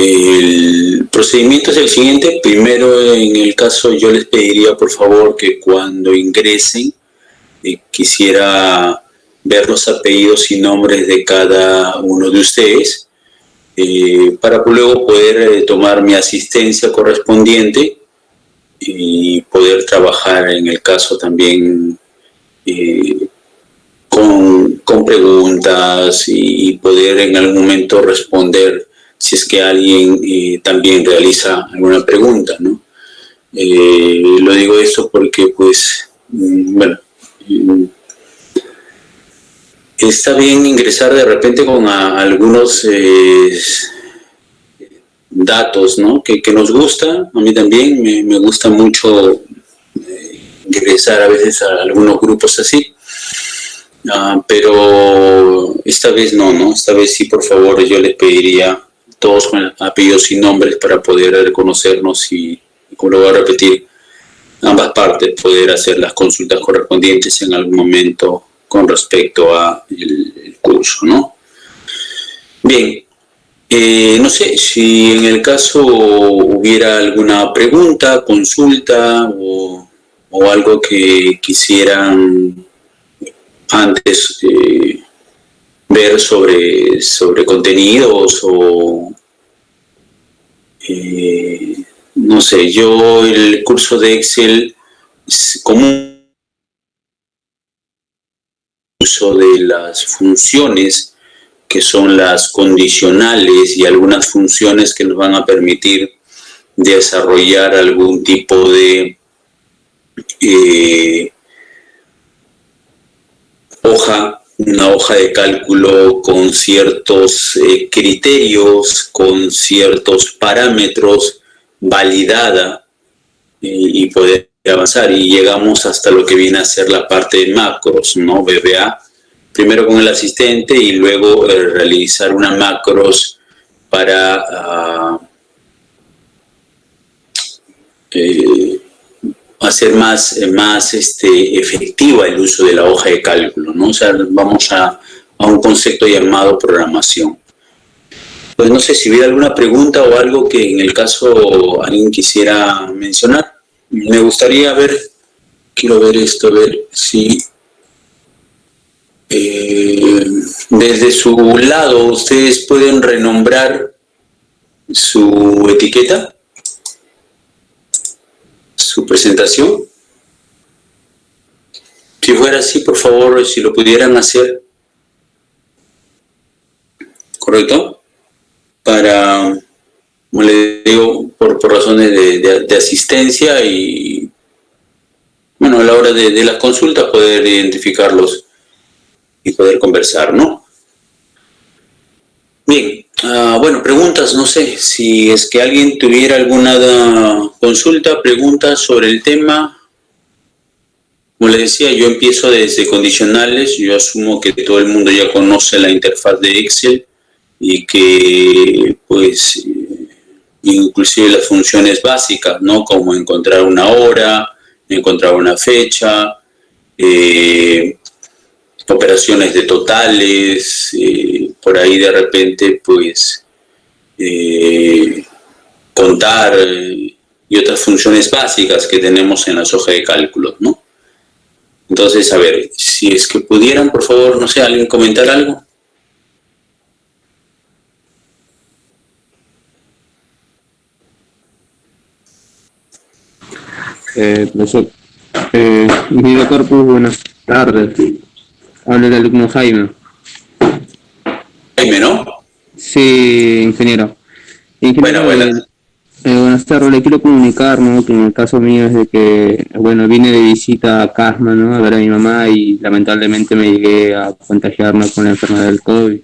El procedimiento es el siguiente. Primero, en el caso, yo les pediría por favor que cuando ingresen, quisiera ver los apellidos y nombres de cada uno de ustedes, para luego poder tomar mi asistencia correspondiente y poder trabajar en el caso también con preguntas y poder en algún momento responder si es que alguien también realiza alguna pregunta, ¿no? Lo digo esto porque, pues, bueno, está bien ingresar de repente con algunos datos, ¿no? Que nos gusta, a mí también me gusta mucho ingresar a veces a algunos grupos así. Pero esta vez no, esta vez sí, por favor, yo les pediría todos con apellidos y nombres para poder reconocernos y, como lo voy a repetir, ambas partes poder hacer las consultas correspondientes en algún momento con respecto a el curso, ¿no? Bien, no sé si en el caso hubiera alguna pregunta, consulta o algo que quisieran antes ver sobre contenidos o no sé, yo el curso de Excel como uso de las funciones que son las condicionales y algunas funciones que nos van a permitir desarrollar algún tipo de una hoja de cálculo con ciertos criterios, con ciertos parámetros, validada, y poder avanzar. Y llegamos hasta lo que viene a ser la parte de macros, ¿no? VBA, primero con el asistente y luego realizar una macros para hacer más efectiva el uso de la hoja de cálculo, ¿no? O sea, vamos a un concepto llamado programación. Pues no sé si hubiera alguna pregunta o algo que en el caso alguien quisiera mencionar. Me gustaría quiero ver esto, a ver si desde su lado ustedes pueden renombrar su etiqueta, su presentación. Si fuera así, por favor, si lo pudieran hacer. ¿Correcto? Para, como le digo, por razones de asistencia y, bueno, a la hora de las consultas poder identificarlos y poder conversar, ¿no? Bien, bueno, preguntas, no sé, si es que alguien tuviera alguna consulta, pregunta sobre el tema. Como les decía, yo empiezo desde condicionales. Yo asumo que todo el mundo ya conoce la interfaz de Excel y que, pues, inclusive las funciones básicas, ¿no? Como encontrar una hora, encontrar una fecha, operaciones de totales, por ahí de repente, pues, contar y otras funciones básicas que tenemos en las hojas de cálculos, ¿no? Entonces, a ver, si es que pudieran, por favor, no sé, alguien comentar algo. Profesor, ingeniero Corpus, buenas tardes. Habla el alumno Jaime. Jaime, ¿no? Sí, ingeniero. Bueno. Buenas tardes, le quiero comunicar, ¿no? Que en el caso mío es de que, bueno, vine de visita a Casma, ¿no? A ver a mi mamá y lamentablemente me llegué a contagiarme con la enfermedad del COVID.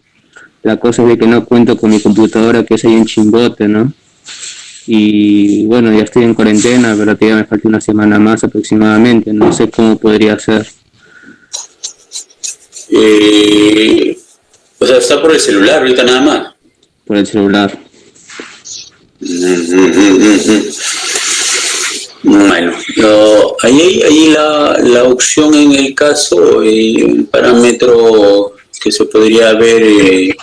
La cosa es de que no cuento con mi computadora, que es ahí en Chimbote, ¿no? Y bueno, ya estoy en cuarentena, pero todavía me falta una semana más aproximadamente. No sé cómo podría ser. O sea, está por el celular ahorita nada más. Por el celular. Bueno, ahí la opción en el caso, el parámetro que se podría ver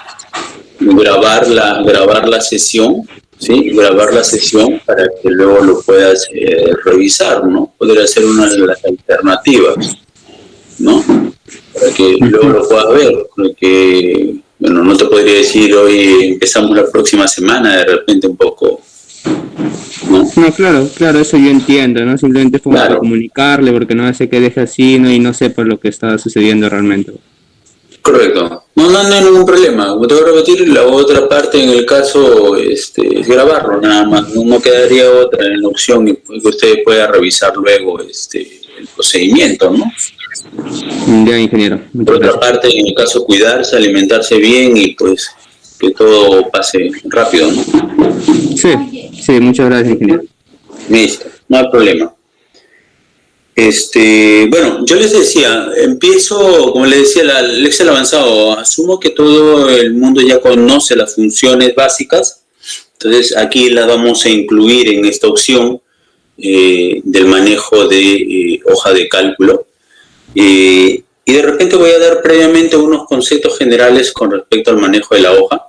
grabar la sesión, ¿sí? Grabar la sesión para que luego lo puedas revisar, ¿no? Podría ser una de las alternativas, ¿no? Para que luego lo puedas ver, porque, bueno, no te podría decir hoy empezamos la próxima semana, de repente un poco, ¿no? No, claro, eso yo entiendo, ¿no? Simplemente fue para comunicarle, porque no hace que deje así, ¿no? Y no sepa lo que está sucediendo realmente. Correcto. No hay ningún problema. Como te voy a repetir, la otra parte en el caso es grabarlo nada más. No quedaría otra en la opción y que usted pueda revisar luego el procedimiento, ¿no? Ya, ingeniero. Por otra parte, en el caso cuidarse, alimentarse bien y pues que todo pase rápido, ¿no? Sí, muchas gracias, ingeniero. Listo, no hay problema. Bueno, yo les decía, empiezo, como les decía, el Excel avanzado. Asumo que todo el mundo ya conoce las funciones básicas, entonces aquí las vamos a incluir en esta opción del manejo de hoja de cálculo. Y de repente voy a dar previamente unos conceptos generales con respecto al manejo de la hoja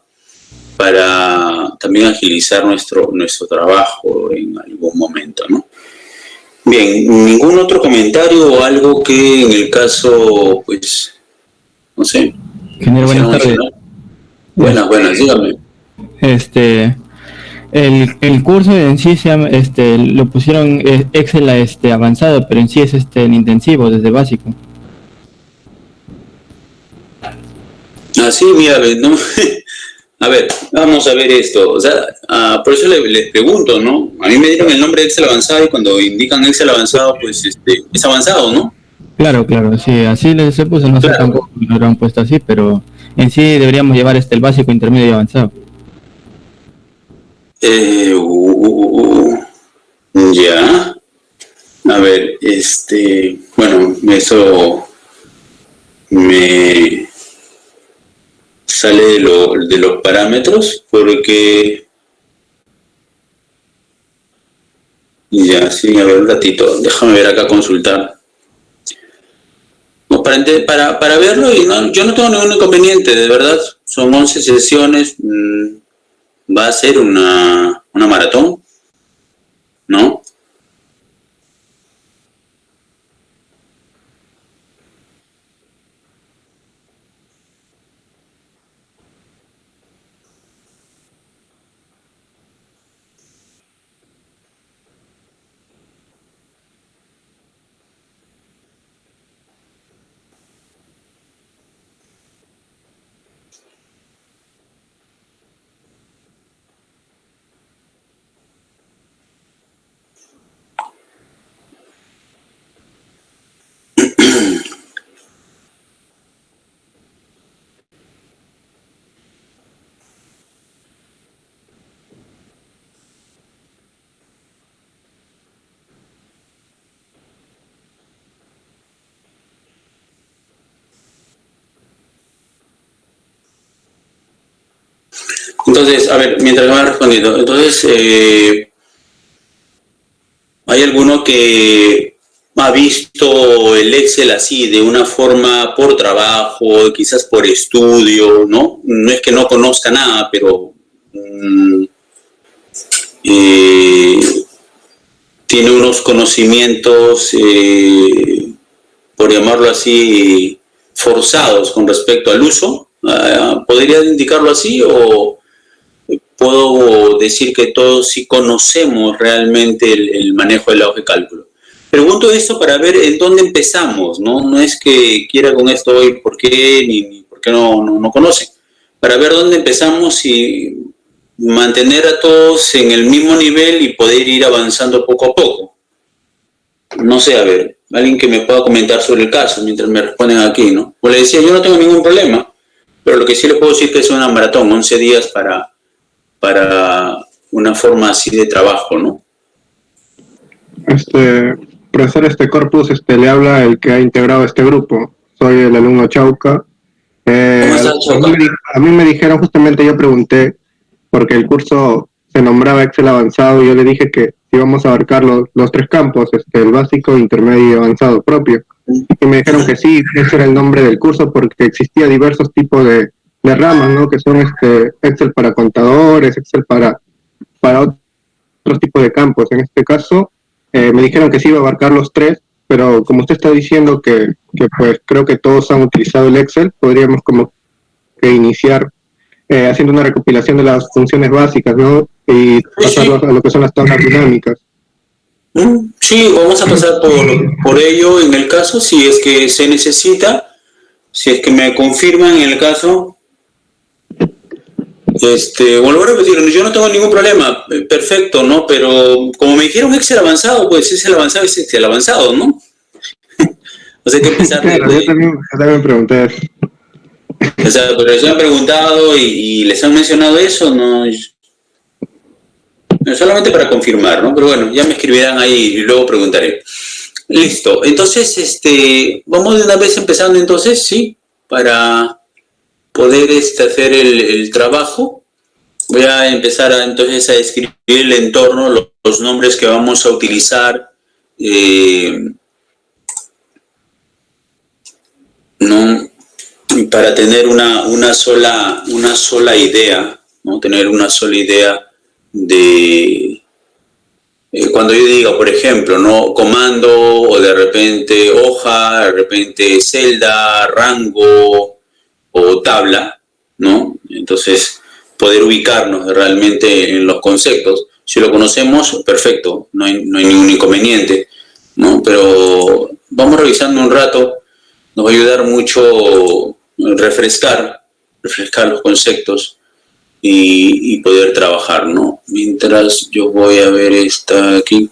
para también agilizar nuestro trabajo en algún momento, ¿no? Bien, ¿ningún otro comentario o algo que en el caso, pues, no sé? Ingeniero, buenas tardes. Buenas, dígame. El curso en sí lo pusieron Excel avanzado, pero en sí es el intensivo, desde básico. Así, mira, ¿no? A ver, vamos a ver esto. O sea, por eso les pregunto, ¿no? A mí me dieron el nombre de Excel avanzado y cuando indican Excel avanzado, pues es avanzado, ¿no? Claro, sí, así se puso, no sé tampoco lo habrán puesto así, pero en sí deberíamos llevar el básico, intermedio y avanzado. Ya. A ver, bueno, eso me sale de los parámetros porque ya, sí, a ver un ratito, déjame ver acá, consultar. No, para verlo, y no, yo no tengo ningún inconveniente, de verdad, son 11 sesiones, va a ser una maratón, ¿no? Entonces, a ver, mientras me va respondiendo, entonces, ¿hay alguno que ha visto el Excel así, de una forma por trabajo, quizás por estudio, ¿no? No es que no conozca nada, pero tiene unos conocimientos, por llamarlo así, forzados con respecto al uso? ¿Podría indicarlo así o puedo decir que todos sí conocemos realmente el manejo de la hoja de cálculo? Pregunto esto para ver en dónde empezamos, ¿no? No es que quiera con esto hoy por qué ni por qué no conocen. Para ver dónde empezamos y mantener a todos en el mismo nivel y poder ir avanzando poco a poco. No sé, a ver, alguien que me pueda comentar sobre el caso mientras me responden aquí, ¿no? Como le decía, yo no tengo ningún problema, pero lo que sí le puedo decir es que es una maratón, 11 días para una forma así de trabajo, ¿no? Profesor, corpus le habla el que ha integrado este grupo. Soy el alumno Chauca. ¿Cómo estás, Chauca? A mí me dijeron, justamente yo pregunté, porque el curso se nombraba Excel avanzado, y yo le dije que íbamos a abarcar los tres campos, el básico, intermedio y avanzado propio. Y me dijeron que sí, ese era el nombre del curso, porque existía diversos tipos de ramas, ¿no? Que son Excel para contadores, Excel para otros tipos de campos. En este caso, me dijeron que sí iba a abarcar los tres, pero como usted está diciendo que pues creo que todos han utilizado el Excel, podríamos como que iniciar haciendo una recopilación de las funciones básicas, ¿no? Y pasar a lo que son las tablas dinámicas. Sí, vamos a pasar por ello en el caso, si es que se necesita, si es que me confirman en el caso. Vuelvo a repetir, yo no tengo ningún problema, perfecto, ¿no? Pero como me dijeron Excel avanzado, pues es el avanzado, ¿no? O sea, hay que empezar claro, yo también pregunté eso. O sea, pero les han preguntado y les han mencionado eso, ¿no? Solamente para confirmar, ¿no? Pero bueno, ya me escribirán ahí y luego preguntaré. Listo, entonces, vamos de una vez empezando entonces, ¿sí? Para poder hacer el trabajo. Voy a empezar entonces a describir el entorno, los nombres que vamos a utilizar, ¿no? Para tener una sola idea, ¿no? Tener una sola idea de cuando yo diga, por ejemplo, ¿no? Comando, o de repente hoja, de repente celda, rango o tabla, ¿no? Entonces, poder ubicarnos realmente en los conceptos. Si lo conocemos, perfecto, no hay ningún inconveniente, ¿no? Pero vamos revisando un rato, nos va a ayudar mucho refrescar los conceptos y poder trabajar, ¿no? Mientras yo voy a ver esta aquí.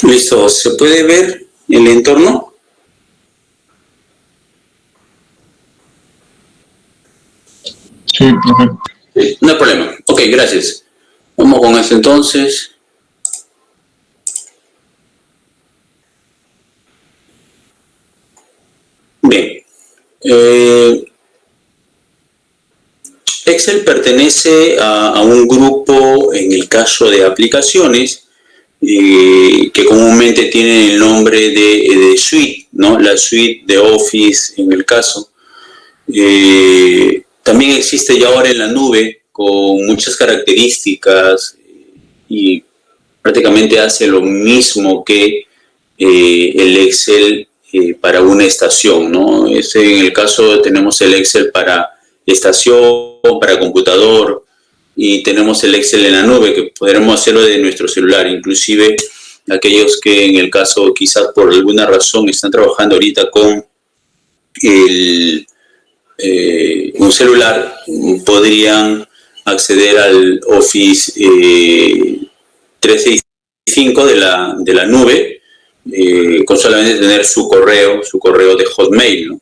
Listo, ¿se puede ver el entorno? Sí, perfecto. No hay problema. Ok, gracias. Vamos con esto entonces. Bien. Excel pertenece a un grupo, en el caso de aplicaciones, que comúnmente tienen el nombre de suite, ¿no? La suite de Office en el caso. También existe ya ahora en la nube con muchas características y prácticamente hace lo mismo que el Excel para una estación, ¿no? En el caso tenemos el Excel para estación, para computador, y tenemos el Excel en la nube, que podremos hacerlo de nuestro celular. Inclusive aquellos que en el caso quizás por alguna razón están trabajando ahorita con un celular, podrían acceder al Office 365 de la nube, con solamente tener su correo de Hotmail, ¿no?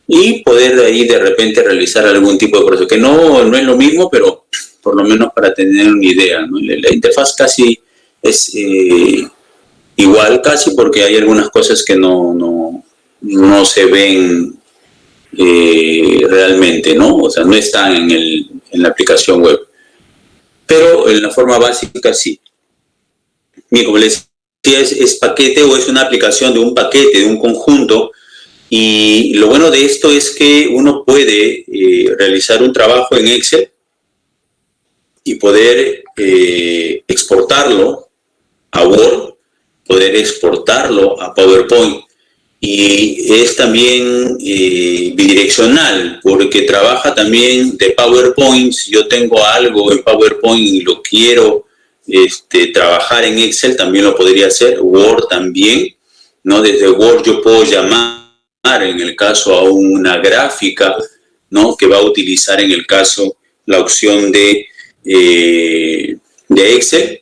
Y poder de ahí de repente realizar algún tipo de proceso, que no es lo mismo, pero por lo menos para tener una idea, ¿no? La interfaz casi es igual, casi, porque hay algunas cosas que no se ven realmente, ¿no? O sea, no están en la aplicación web. Pero en la forma básica sí. Bien, como les decía, es paquete, o es una aplicación de un paquete, de un conjunto Y lo bueno de esto es que uno puede realizar un trabajo en Excel y poder exportarlo a Word, poder exportarlo a PowerPoint. Y es también bidireccional, porque trabaja también de PowerPoint. Si yo tengo algo en PowerPoint y lo quiero trabajar en Excel, también lo podría hacer. Word también, ¿no? Desde Word yo puedo llamar, en el caso, a una gráfica, ¿no? Que va a utilizar, en el caso, la opción de Excel,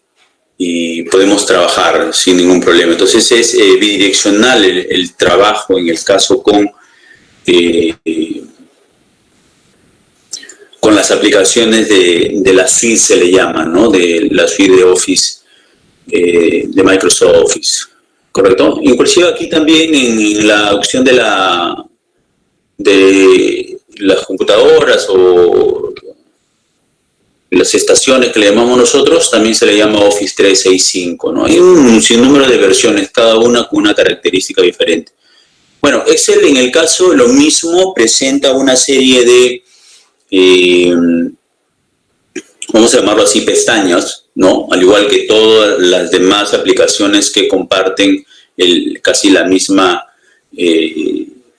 y podemos trabajar sin ningún problema. Entonces es bidireccional el trabajo, en el caso con las aplicaciones de la suite, se le llama, ¿no? De la suite de Office, de Microsoft Office, ¿correcto? Inclusive aquí también en la opción de las computadoras o las estaciones que le llamamos nosotros, también se le llama Office 365, ¿no? Hay un sinnúmero de versiones, cada una con una característica diferente. Bueno, Excel, en el caso, lo mismo, presenta una serie de, vamos a llamarlo así, pestañas, ¿no? Al igual que todas las demás aplicaciones que comparten casi la misma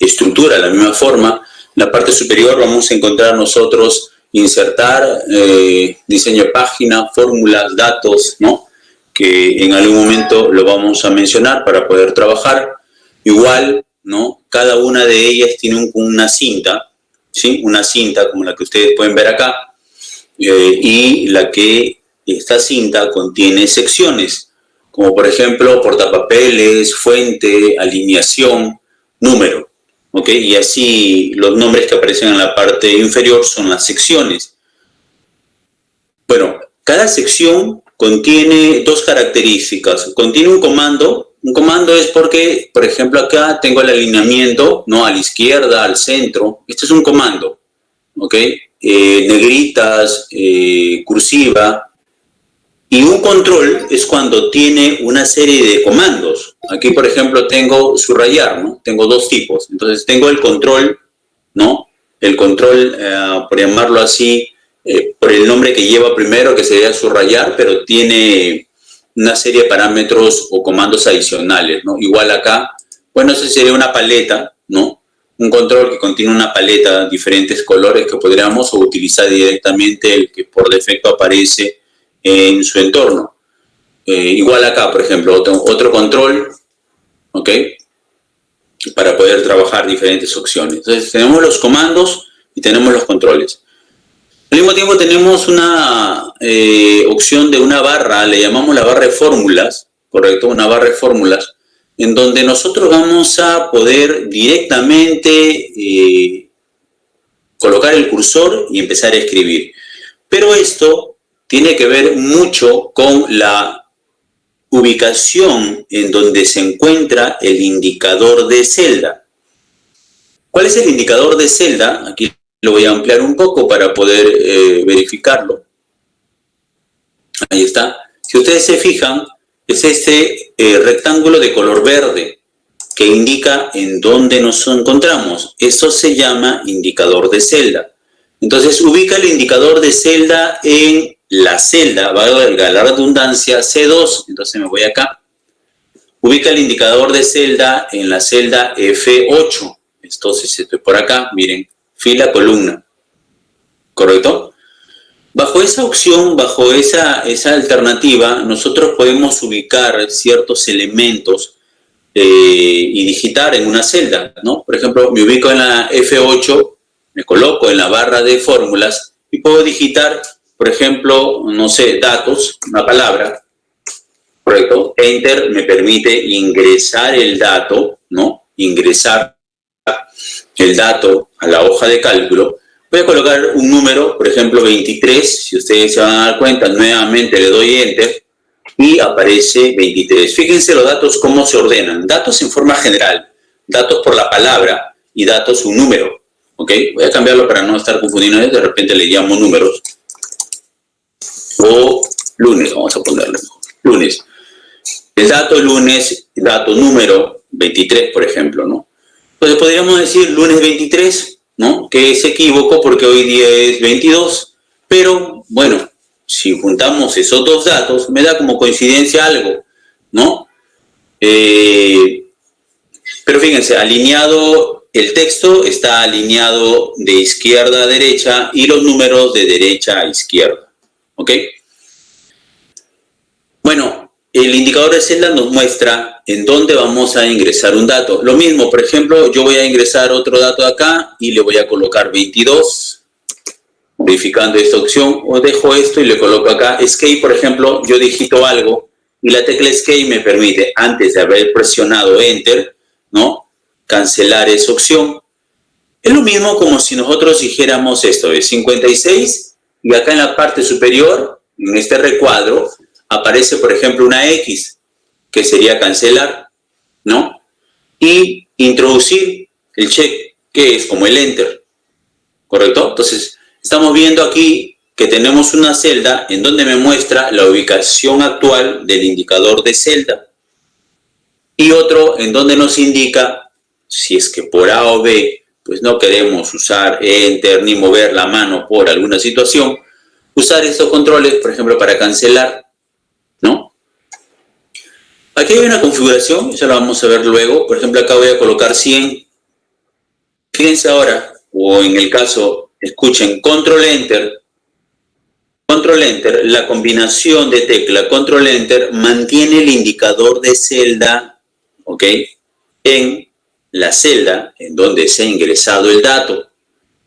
estructura, la misma forma. En la parte superior vamos a encontrar nosotros insertar, diseño de página, fórmulas, datos, ¿no? Que en algún momento lo vamos a mencionar para poder trabajar. Igual, ¿no? Cada una de ellas tiene una cinta, ¿sí? Una cinta como la que ustedes pueden ver acá, y esta cinta contiene secciones, como por ejemplo portapapeles, fuente, alineación, número. ¿Ok? Y así los nombres que aparecen en la parte inferior son las secciones. Bueno, cada sección contiene dos características. Contiene un comando. Un comando es porque, por ejemplo, acá tengo el alineamiento, ¿no? A la izquierda, al centro. Este es un comando. ¿Ok? Negritas, cursiva. Y un control es cuando tiene una serie de comandos. Aquí, por ejemplo, tengo subrayar, ¿no? Tengo dos tipos. Entonces, tengo el control, ¿no? El control, por llamarlo así, por el nombre que lleva primero, que sería subrayar, pero tiene una serie de parámetros o comandos adicionales, ¿no? Igual acá, bueno, esa sería una paleta, ¿no? Un control que contiene una paleta de diferentes colores que podríamos utilizar directamente el que por defecto aparece en su entorno. Igual acá, por ejemplo, otro control, ¿ok? Para poder trabajar diferentes opciones. Entonces, tenemos los comandos y tenemos los controles. Al mismo tiempo tenemos una opción de una barra, le llamamos la barra de fórmulas, ¿correcto? Una barra de fórmulas, en donde nosotros vamos a poder directamente colocar el cursor y empezar a escribir. Pero esto tiene que ver mucho con la ubicación en donde se encuentra el indicador de celda. ¿Cuál es el indicador de celda? Aquí lo voy a ampliar un poco para poder verificarlo. Ahí está. Si ustedes se fijan, es este rectángulo de color verde que indica en dónde nos encontramos. Eso se llama indicador de celda. Entonces, ubica el indicador de celda en la celda, valga la redundancia, C2. Entonces me voy acá. Ubica el indicador de celda en la celda F8. Entonces estoy por acá, miren, fila, columna. ¿Correcto? Bajo esa opción, bajo esa alternativa, nosotros podemos ubicar ciertos elementos y digitar en una celda, ¿no? Por ejemplo, me ubico en la F8, me coloco en la barra de fórmulas y puedo digitar, por ejemplo, no sé, datos, una palabra, ¿correcto? Enter me permite ingresar el dato, ¿no? Ingresar el dato a la hoja de cálculo. Voy a colocar un número, por ejemplo, 23. Si ustedes se van a dar cuenta, nuevamente le doy Enter y aparece 23. Fíjense los datos cómo se ordenan. Datos en forma general, datos por la palabra y datos un número. ¿Ok? Voy a cambiarlo para no estar confundiendo. De repente le llamo números. O lunes, vamos a ponerle lunes. El dato lunes, dato número 23, por ejemplo, ¿no? Entonces podríamos decir lunes 23, ¿no? Que es equívoco porque hoy día es 22, pero bueno, si juntamos esos dos datos, me da como coincidencia algo, ¿no? Pero fíjense, alineado, el texto está alineado de izquierda a derecha y los números de derecha a izquierda, ¿ok? Bueno, el indicador de celda nos muestra en dónde vamos a ingresar un dato. Lo mismo, por ejemplo, yo voy a ingresar otro dato acá y le voy a colocar 22, verificando esta opción, o dejo esto y le coloco acá. Escape, por ejemplo, yo digito algo y la tecla Escape me permite, antes de haber presionado Enter, ¿no?, cancelar esa opción. Es lo mismo como si nosotros dijéramos esto, es 56, y acá en la parte superior, en este recuadro, aparece, por ejemplo, una X, que sería cancelar, ¿no? Y introducir el check, que es como el Enter, ¿correcto? Entonces, estamos viendo aquí que tenemos una celda en donde me muestra la ubicación actual del indicador de celda y otro en donde nos indica si es que por A o B pues no queremos usar Enter ni mover la mano por alguna situación, usar estos controles, por ejemplo, para cancelar, ¿no? Aquí hay una configuración, ya la vamos a ver luego. Por ejemplo, acá voy a colocar 100. Fíjense ahora, o en el caso, escuchen, Control Enter, la combinación de tecla Control Enter mantiene el indicador de celda, ¿ok?, en la celda en donde se ha ingresado el dato.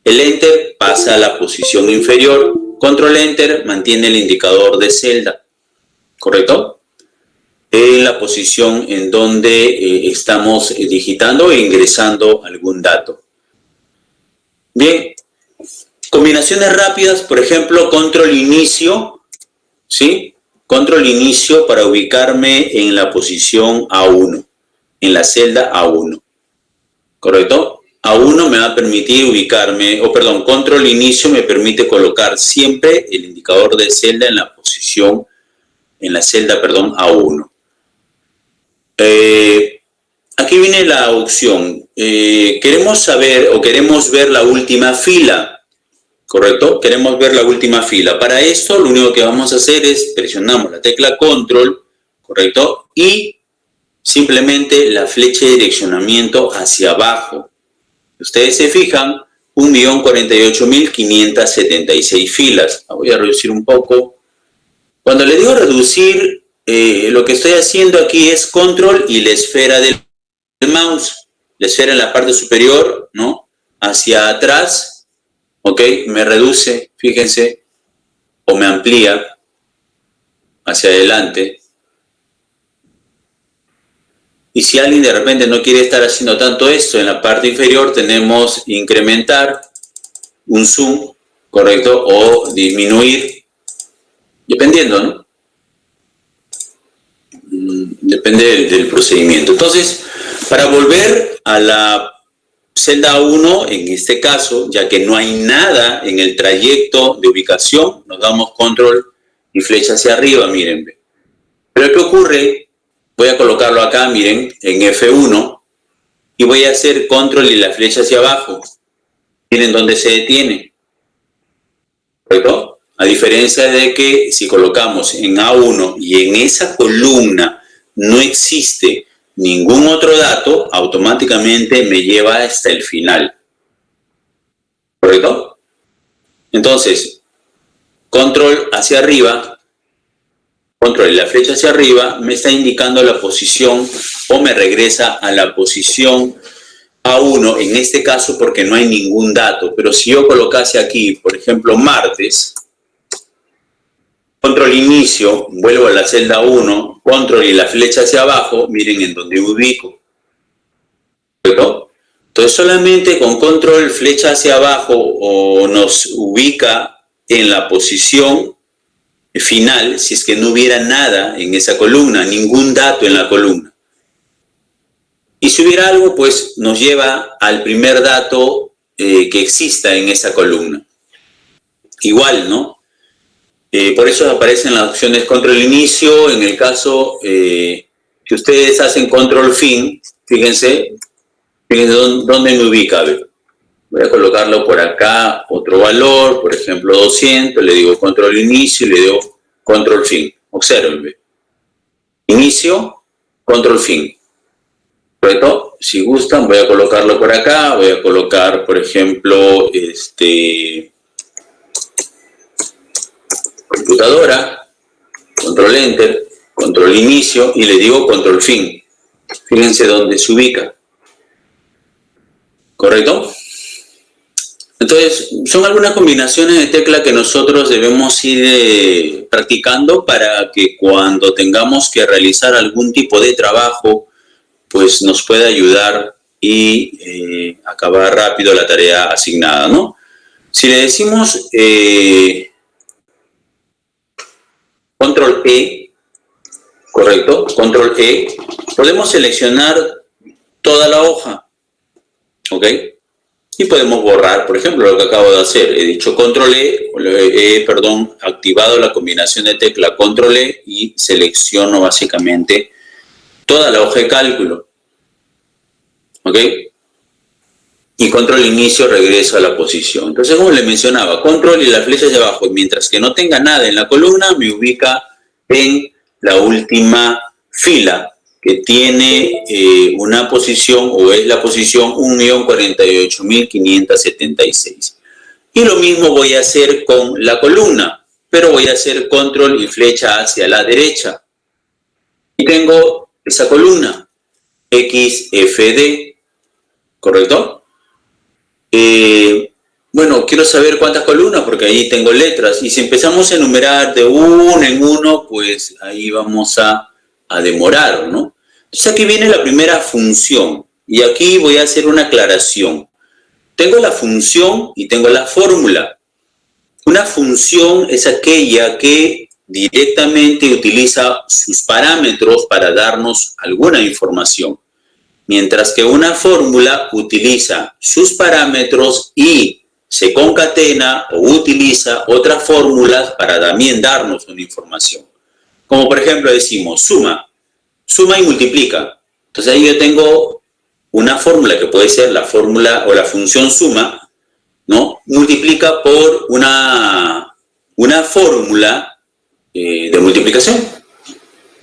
El Enter pasa a la posición inferior, Control Enter mantiene el indicador de celda, ¿correcto?, en la posición en donde estamos digitando e ingresando algún dato. Bien, combinaciones rápidas, por ejemplo, Control Inicio, ¿sí? Control Inicio para ubicarme en la posición A1, en la celda A1, ¿correcto? A1 me va a permitir ubicarme, Control Inicio me permite colocar siempre el indicador de celda en la posición, en la celda, A1. Aquí viene la opción. Queremos saber o queremos ver la última fila, ¿correcto? Queremos ver la última fila. Para esto, lo único que vamos a hacer es presionamos la tecla Control, ¿correcto? Y simplemente la flecha de direccionamiento hacia abajo. Ustedes se fijan, 1.048.576 filas. La voy a reducir un poco. Cuando le digo reducir, lo que estoy haciendo aquí es Control y la esfera del mouse, la esfera en la parte superior, ¿no?, hacia atrás, ¿ok? Me reduce, fíjense, o me amplía hacia adelante. Y si alguien de repente no quiere estar haciendo tanto esto, en la parte inferior tenemos incrementar, un zoom, ¿correcto?, o disminuir, dependiendo, ¿no? Depende del procedimiento. Entonces, para volver a la celda 1, en este caso, ya que no hay nada en el trayecto de ubicación, nos damos Control y flecha hacia arriba, miren. Pero ¿qué ocurre? Voy a colocarlo acá, miren, en F1, y voy a hacer Control y la flecha hacia abajo. Miren dónde se detiene, ¿correcto? A diferencia de que si colocamos en A1 y en esa columna no existe ningún otro dato, automáticamente me lleva hasta el final, ¿correcto? Entonces, Control hacia arriba, Control y la flecha hacia arriba me está indicando la posición o me regresa a la posición A1, en este caso porque no hay ningún dato. Pero si yo colocase aquí, por ejemplo, martes, Control Inicio, vuelvo a la celda 1, Control y la flecha hacia abajo, miren en donde ubico, ¿correcto? Entonces solamente con Control, flecha hacia abajo, o nos ubica en la posición final, si es que no hubiera nada en esa columna, ningún dato en la columna. Y si hubiera algo, pues nos lleva al primer dato que exista en esa columna. Igual, ¿no? Por eso aparecen las opciones Control Inicio. En el caso que ustedes hacen Control Fin, fíjense, Fíjense dónde me ubica. A ver, voy a colocarlo por acá, otro valor, por ejemplo 200, le digo control inicio y le digo control fin. Observen. Inicio, control fin. ¿Correcto? Si gustan, voy a colocarlo por acá, voy a colocar, por ejemplo, computadora, control enter, control inicio y le digo control fin. Fíjense dónde se ubica. ¿Correcto? Entonces, son algunas combinaciones de tecla que nosotros debemos ir practicando para que cuando tengamos que realizar algún tipo de trabajo, pues nos pueda ayudar y acabar rápido la tarea asignada, ¿no? Si le decimos control E, correcto, control E, podemos seleccionar toda la hoja, ¿ok? Y podemos borrar, por ejemplo, lo que acabo de hacer. He dicho control E, activado la combinación de tecla control E y selecciono básicamente toda la hoja de cálculo. ¿Ok? Y control inicio regreso a la posición. Entonces, como les mencionaba, control y las flechas de abajo, mientras que no tenga nada en la columna, me ubica en la última fila, que tiene una posición, o es la posición 1.048.576. Y lo mismo voy a hacer con la columna, pero voy a hacer control y flecha hacia la derecha. Y tengo esa columna, XFD, ¿correcto? Bueno, quiero saber cuántas columnas, porque ahí tengo letras. Y si empezamos a enumerar de uno en uno, pues ahí vamos a demorar, ¿no? Entonces aquí viene la primera función. Y aquí voy a hacer una aclaración. Tengo la función y tengo la fórmula. Una función es aquella que directamente utiliza sus parámetros para darnos alguna información, mientras que una fórmula utiliza sus parámetros y se concatena o utiliza otras fórmulas para también darnos una información. Como por ejemplo decimos suma y multiplica. Entonces ahí yo tengo una fórmula que puede ser la fórmula o la función suma, ¿no? Multiplica por una fórmula de multiplicación.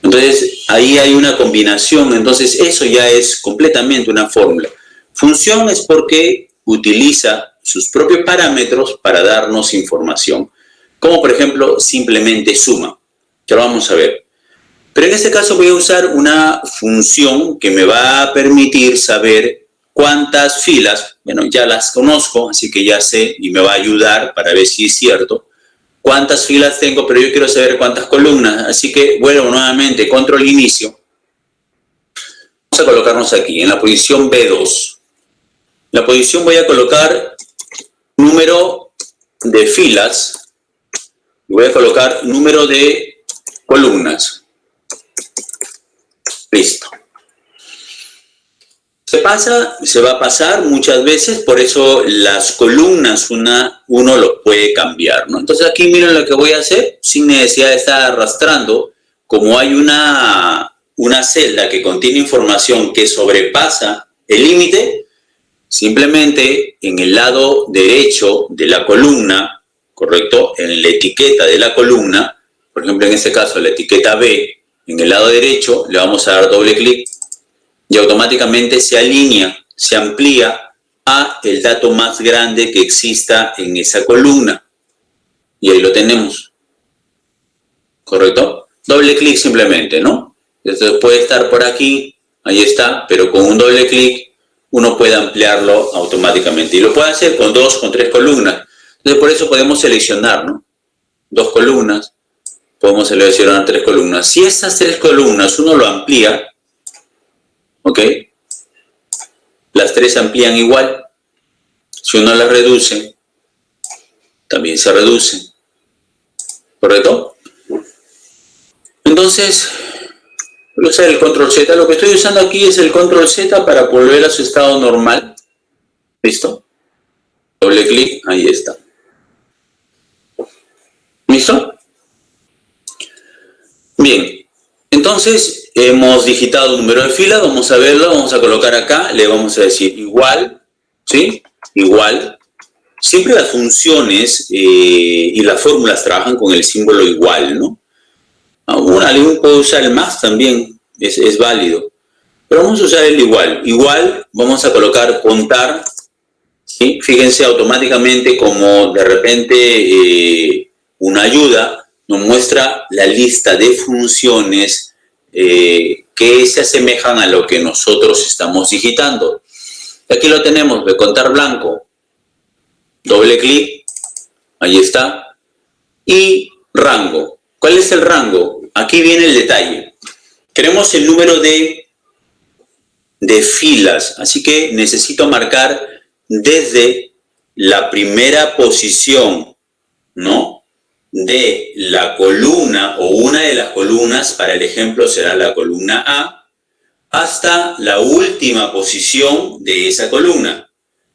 Entonces, ahí hay una combinación. Entonces, eso ya es completamente una fórmula. Función es porque utiliza sus propios parámetros para darnos información. Como, por ejemplo, simplemente suma. Ya lo vamos a ver. Pero en este caso voy a usar una función que me va a permitir saber cuántas filas, bueno, ya las conozco, así que ya sé y me va a ayudar para ver si es cierto. Cuántas filas tengo, pero yo quiero saber cuántas columnas. Así que vuelvo nuevamente, control inicio. Vamos a colocarnos aquí, en la posición B2. La posición voy a colocar número de filas. Y voy a colocar número de columnas. Listo. Se va a pasar muchas veces, por eso las columnas uno lo puede cambiar, ¿no? Entonces aquí miren lo que voy a hacer, sin necesidad de estar arrastrando, como hay una celda que contiene información que sobrepasa el límite, simplemente en el lado derecho de la columna, ¿correcto? En la etiqueta de la columna, por ejemplo en este caso la etiqueta B, en el lado derecho le vamos a dar doble clic, y automáticamente se alinea, se amplía a el dato más grande que exista en esa columna. Y ahí lo tenemos. ¿Correcto? Doble clic simplemente, ¿no? Entonces puede estar por aquí, ahí está, pero con un doble clic uno puede ampliarlo automáticamente. Y lo puede hacer con 2, con 3 columnas. Entonces por eso podemos seleccionar, ¿no? 2 columnas, podemos seleccionar 3 columnas. Si estas 3 columnas uno lo amplía, ¿ok? Las 3 amplían igual. Si uno las reduce, también se reduce. ¿Correcto? Entonces, voy a usar el control Z. Lo que estoy usando aquí es el control Z para volver a su estado normal. ¿Listo? Doble clic, ahí está. ¿Listo? Bien. Entonces, hemos digitado un número de filas, vamos a verlo, vamos a colocar acá, le vamos a decir igual, ¿sí? Igual. Siempre las funciones y las fórmulas trabajan con el símbolo igual, ¿no? Alguien puede usar el más también, es válido. Pero vamos a usar el igual. Igual, vamos a colocar contar, ¿sí? Fíjense automáticamente como de repente una ayuda nos muestra la lista de funciones que se asemejan a lo que nosotros estamos digitando. Aquí lo tenemos, de contar blanco. Doble clic, ahí está. Y rango. ¿Cuál es el rango? Aquí viene el detalle. Queremos el número de filas, así que necesito marcar desde la primera posición, ¿no? De la columna o una de las columnas, para el ejemplo será la columna A, hasta la última posición de esa columna.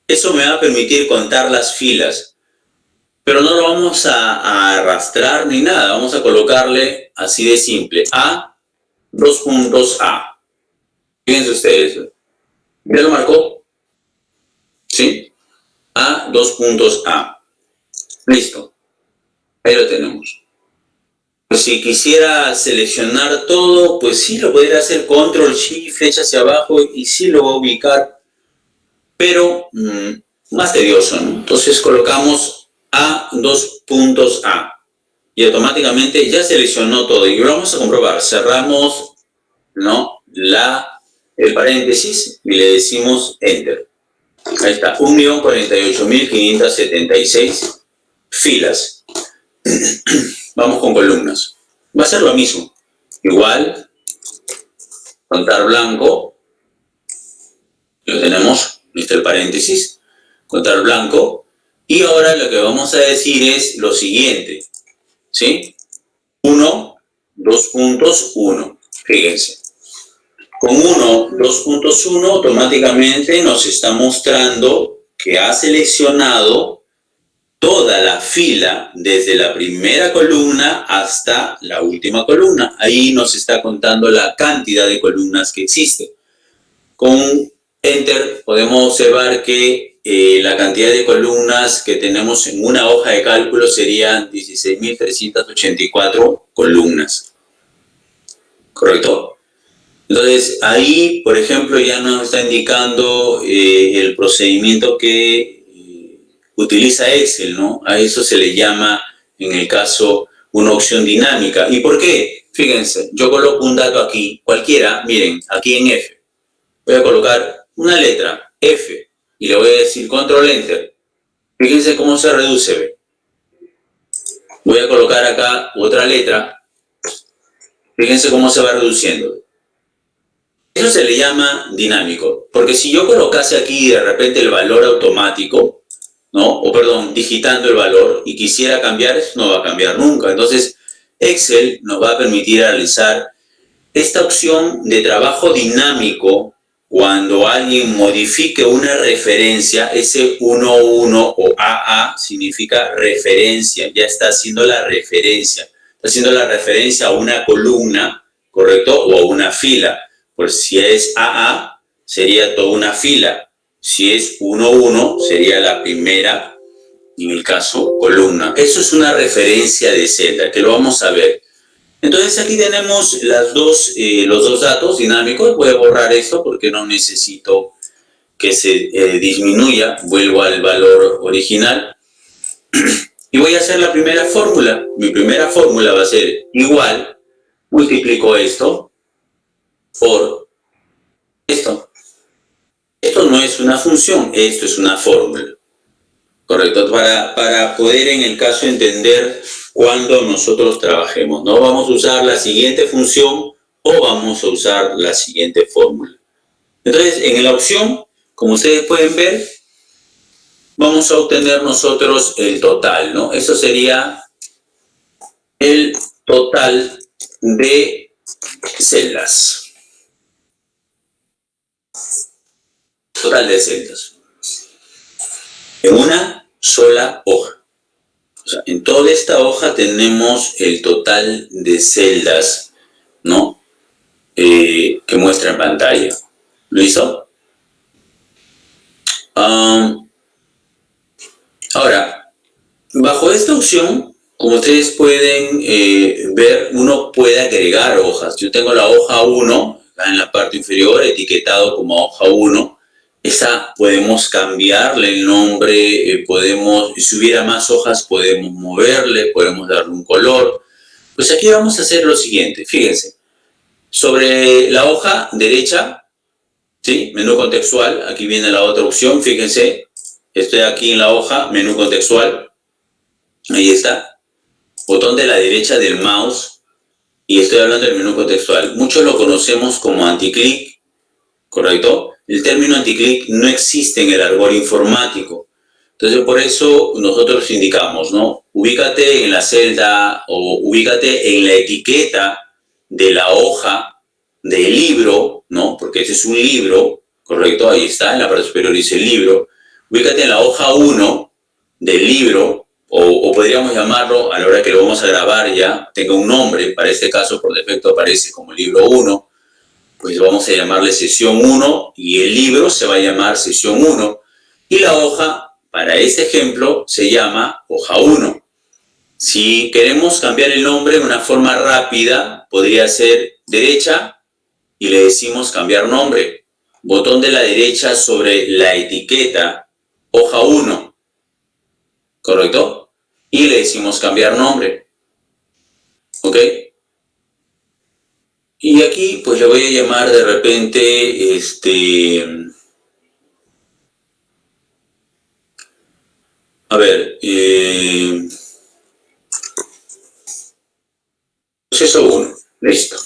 Eso me va a permitir contar las filas, pero no lo vamos a arrastrar ni nada, vamos a colocarle así de simple, A, dos puntos A. Fíjense ustedes, ¿ya lo marcó? ¿Sí? A, dos puntos A. Listo, ahí lo tenemos. Pues si quisiera seleccionar todo, pues sí lo podría hacer control, shift, flecha hacia abajo y sí lo va a ubicar, pero más tedioso, ¿no? Entonces colocamos A, dos puntos A y automáticamente ya seleccionó todo y vamos a comprobar. Cerramos, ¿no? el paréntesis y le decimos Enter. Ahí está, 1.048.576 filas. Vamos con columnas. Va a ser lo mismo. Igual, contar blanco. Lo tenemos. Listo el paréntesis, contar blanco, y ahora lo que vamos a decir es lo siguiente, ¿sí? 1, 2 puntos, 1, fíjense. Con 1, 2 puntos, 1, automáticamente nos está mostrando que ha seleccionado toda la fila desde la primera columna hasta la última columna. Ahí nos está contando la cantidad de columnas que existe. Con Enter podemos observar que la cantidad de columnas que tenemos en una hoja de cálculo serían 16.384 columnas. ¿Correcto? Entonces ahí, por ejemplo, ya nos está indicando el procedimiento que utiliza Excel, ¿no? A eso se le llama, en el caso, una opción dinámica. ¿Y por qué? Fíjense, yo coloco un dato aquí, cualquiera, miren, aquí en F. Voy a colocar una letra, F, y le voy a decir Control Enter. Fíjense cómo se reduce, ¿ve? Voy a colocar acá otra letra. Fíjense cómo se va reduciendo. Eso se le llama dinámico, porque si yo colocase aquí de repente el valor automático, ¿no? O perdón, digitando el valor y quisiera cambiar, eso no va a cambiar nunca. Entonces, Excel nos va a permitir realizar esta opción de trabajo dinámico. Cuando alguien modifique una referencia, ese 11 o AA significa referencia, ya está haciendo la referencia. Está haciendo la referencia a una columna, ¿correcto? O a una fila. Pues si es AA, sería toda una fila. Si es 11, sería la primera, en el caso, columna. Eso es una referencia de celda, que lo vamos a ver. Entonces aquí tenemos los dos datos dinámicos. Voy a borrar esto porque no necesito que se disminuya. Vuelvo al valor original. Y voy a hacer la primera fórmula. Mi primera fórmula va a ser igual. Multiplico esto por esto. Esto no es una función, esto es una fórmula. ¿Correcto? Para poder en el caso entender cuando nosotros trabajemos, ¿no? Vamos a usar la siguiente función o vamos a usar la siguiente fórmula. Entonces, en la opción, como ustedes pueden ver, vamos a obtener nosotros el total, ¿no? Eso sería el total de celdas. Total de celdas. En una sola hoja. O sea, en toda esta hoja tenemos el total de celdas, ¿no? que muestra en pantalla. ¿Listo? Ahora, bajo esta opción, como ustedes pueden ver, uno puede agregar hojas. Yo tengo la hoja 1, acá en la parte inferior, etiquetado como hoja 1. Esa podemos cambiarle el nombre, si hubiera más hojas, podemos moverle, podemos darle un color. Pues aquí vamos a hacer lo siguiente, fíjense. Sobre la hoja derecha, ¿sí? Menú contextual, aquí viene la otra opción, fíjense. Estoy aquí en la hoja, menú contextual. Ahí está. Botón de la derecha del mouse. Y estoy hablando del menú contextual. Muchos lo conocemos como anticlic, ¿correcto? El término anticlic no existe en el argot informático. Entonces, por eso nosotros indicamos, ¿no? Ubícate en la celda o ubícate en la etiqueta de la hoja del libro, ¿no? Porque este es un libro, ¿correcto? Ahí está, en la parte superior dice libro. Ubícate en la hoja 1 del libro, o podríamos llamarlo, a la hora que lo vamos a grabar ya, tenga un nombre. Para este caso, por defecto, aparece como libro 1. Pues vamos a llamarle sesión 1 y el libro se va a llamar sesión 1. Y la hoja, para este ejemplo, se llama hoja 1. Si queremos cambiar el nombre de una forma rápida, podría ser derecha y le decimos cambiar nombre. Botón de la derecha sobre la etiqueta hoja 1, ¿correcto? Y le decimos cambiar nombre. ¿Ok? Y aquí pues le voy a llamar de repente, a ver, proceso 1, listo.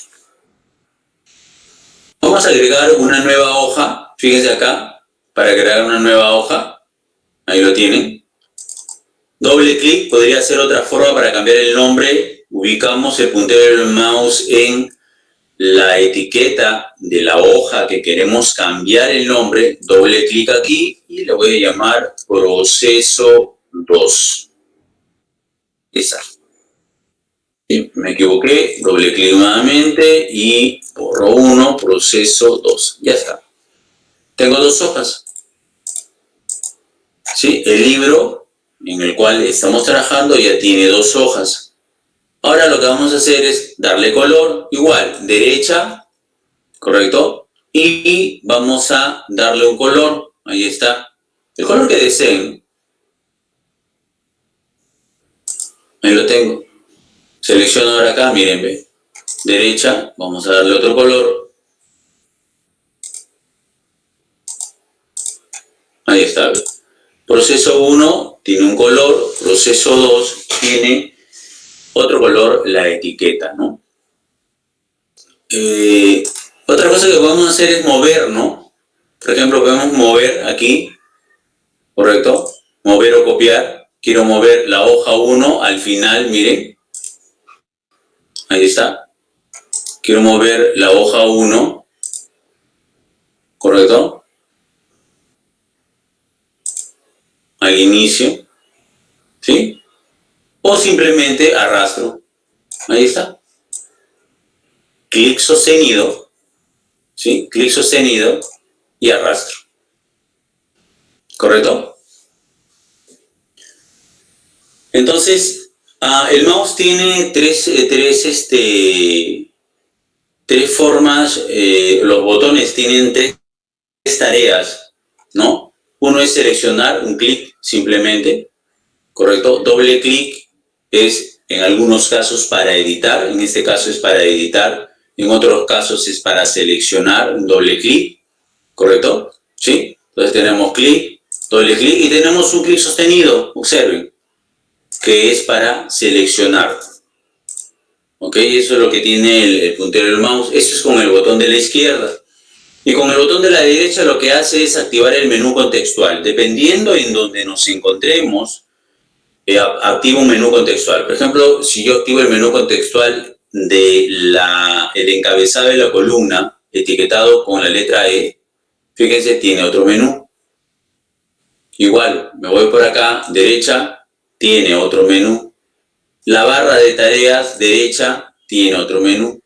Vamos a agregar una nueva hoja, fíjense acá, para agregar una nueva hoja, ahí lo tienen. Doble clic, podría ser otra forma para cambiar el nombre. Ubicamos el puntero del mouse en la etiqueta de la hoja que queremos cambiar el nombre, doble clic aquí y le voy a llamar proceso 2. Esa. Sí, me equivoqué, doble clic nuevamente y borro 1, proceso 2. Ya está. Tengo 2 hojas. ¿Sí? El libro en el cual estamos trabajando ya tiene 2 hojas. Ahora lo que vamos a hacer es darle color, igual, derecha, ¿correcto? Y vamos a darle un color, ahí está, el color que deseen. Ahí lo tengo. Selecciono ahora acá, miren, ve. Derecha, vamos a darle otro color. Ahí está, ve. Proceso 1 tiene un color, proceso 2 tiene otro color, la etiqueta, ¿no? Otra cosa que podemos hacer es mover, ¿no? Por ejemplo, podemos mover aquí, ¿correcto? Mover o copiar. Quiero mover la hoja 1 al final, miren. Ahí está. Quiero mover la hoja 1, ¿correcto? Al inicio, ¿sí? O simplemente arrastro. Ahí está. Clic sostenido, ¿sí? Clic sostenido y arrastro. ¿Correcto? Entonces, el mouse tiene tres formas, los botones tienen 3 tareas, ¿no? Uno es seleccionar, un clic simplemente, ¿correcto? Doble clic es en algunos casos para editar, en este caso es para editar, en otros casos es para seleccionar, un doble clic, ¿correcto? ¿Sí? Entonces tenemos clic, doble clic y tenemos un clic sostenido, observen, que es para seleccionar. ¿Ok? Eso es lo que tiene el puntero del mouse. Eso es con el botón de la izquierda. Y con el botón de la derecha lo que hace es activar el menú contextual. Dependiendo en donde nos encontremos, activo un menú contextual. Por ejemplo, si yo activo el menú contextual del encabezado de la columna, etiquetado con la letra E, fíjense, tiene otro menú. Igual, me voy por acá, derecha, tiene otro menú. La barra de tareas derecha tiene otro menú.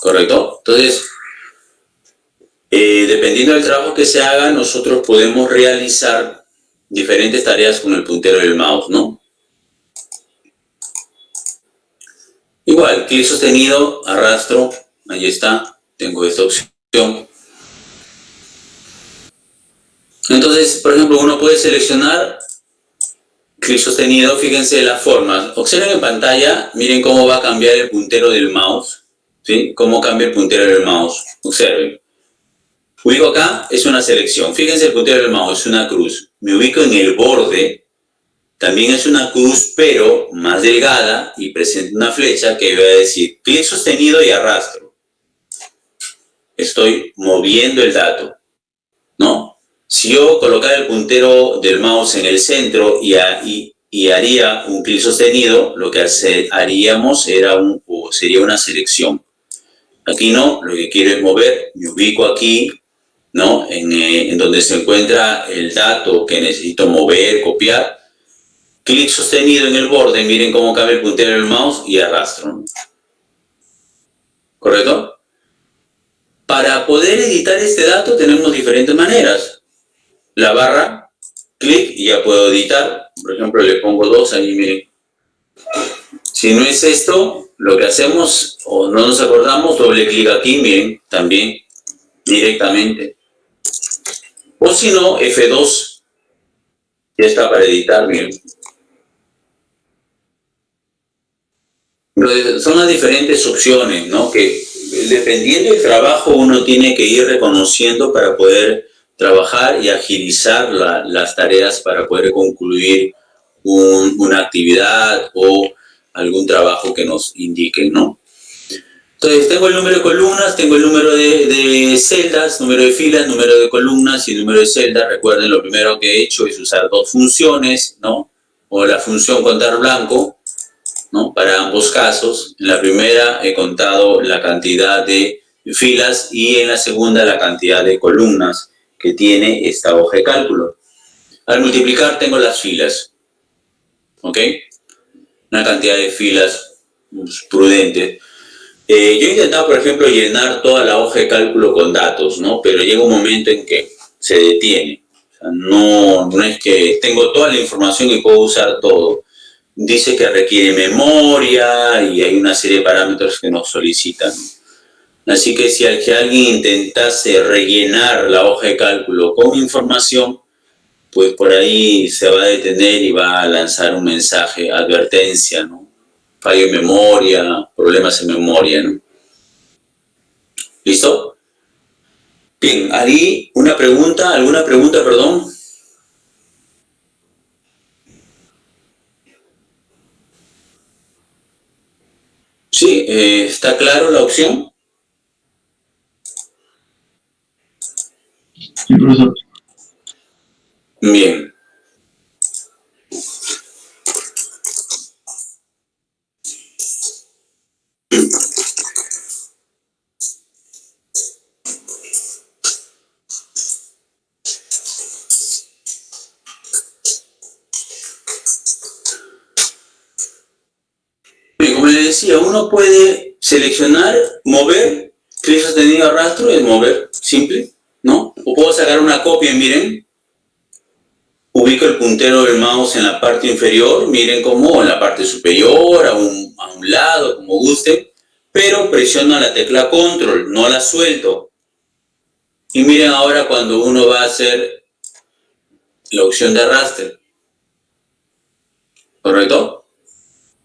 ¿correcto? Entonces, dependiendo del trabajo que se haga, nosotros podemos realizar diferentes tareas con el puntero del mouse, ¿no? Igual, clic sostenido, arrastro, ahí está, tengo esta opción. Entonces, por ejemplo, uno puede seleccionar clic sostenido, fíjense las formas. Observen en pantalla, miren cómo va a cambiar el puntero del mouse, ¿sí? Cómo cambia el puntero del mouse, observen. Ubico acá, es una selección. Fíjense el puntero del mouse, es una cruz. Me ubico en el borde, también es una cruz, pero más delgada y presenta una flecha que voy a decir clic sostenido y arrastro. Estoy moviendo el dato, ¿no? Si yo colocara el puntero del mouse en el centro y haría un clic sostenido, lo que haríamos sería una selección. Aquí no, lo que quiero es mover, me ubico aquí, ¿no? En donde se encuentra el dato que necesito mover, copiar. Clic sostenido en el borde, miren cómo cambia el puntero del mouse y arrastro. ¿Correcto? Para poder editar este dato tenemos diferentes maneras. La barra, clic y ya puedo editar. Por ejemplo, le pongo 2 ahí, miren. Si no es esto, lo que hacemos o no nos acordamos, doble clic aquí, miren, también directamente. O si no, F2, ya está para editar, miren. Son las diferentes opciones, ¿no? Que dependiendo del trabajo uno tiene que ir reconociendo para poder trabajar y agilizar las tareas para poder concluir una actividad o algún trabajo que nos indiquen, ¿no? Entonces, tengo el número de columnas, tengo el número de celdas, número de filas, número de columnas y número de celdas. Recuerden, lo primero que he hecho es usar dos funciones, ¿no? O la función contar blanco, ¿no? Para ambos casos. En la primera he contado la cantidad de filas y en la segunda la cantidad de columnas que tiene esta hoja de cálculo. Al multiplicar tengo las filas, ¿ok? Una cantidad de filas prudente. Yo he intentado, por ejemplo, llenar toda la hoja de cálculo con datos, ¿no? Pero llega un momento en que se detiene. O sea, no es que tengo toda la información y puedo usar todo. Dice que requiere memoria y hay una serie de parámetros que nos solicitan. Así que si alguien intentase rellenar la hoja de cálculo con información, pues por ahí se va a detener y va a lanzar un mensaje, advertencia, ¿no? Fallo en memoria, problemas en memoria, ¿no? ¿Listo? Bien, ahí alguna pregunta, perdón. Sí, ¿está claro la opción? Sí, profesor. Bien. Como les decía, uno puede seleccionar, mover, clic sostenido arrastro es mover, simple, ¿no? O puedo sacar una copia, miren, ubico el puntero del mouse en la parte inferior, miren cómo, en la parte superior, a un lado, como guste, pero presiono la tecla control, no la suelto. Y miren ahora cuando uno va a hacer la opción de arrastre, ¿correcto?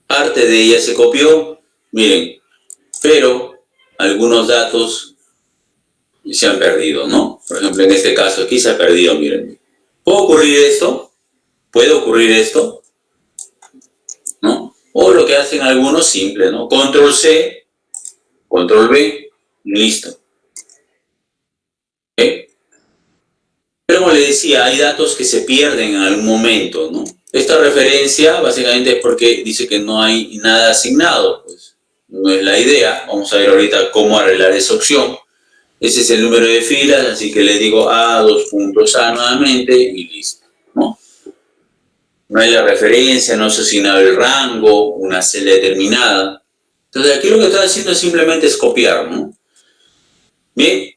Parte de ella se copió, miren, pero algunos datos se han perdido, ¿no? Por ejemplo, en este caso aquí se ha perdido, miren. ¿Puede ocurrir esto? ¿Puede ocurrir esto? ¿No? O lo que hacen algunos simple, ¿no? Control C, Control B, listo. ¿Ok? Pero como les decía, hay datos que se pierden en algún momento, ¿no? Esta referencia básicamente es porque dice que no hay nada asignado, pues no es la idea. Vamos a ver ahorita cómo arreglar esa opción. Ese es el número de filas, así que le digo A, 2 puntos A nuevamente y listo, ¿no? No hay la referencia, no se ha asignado el rango, una celda determinada. Entonces aquí lo que estoy haciendo es simplemente es copiar, ¿no? Bien,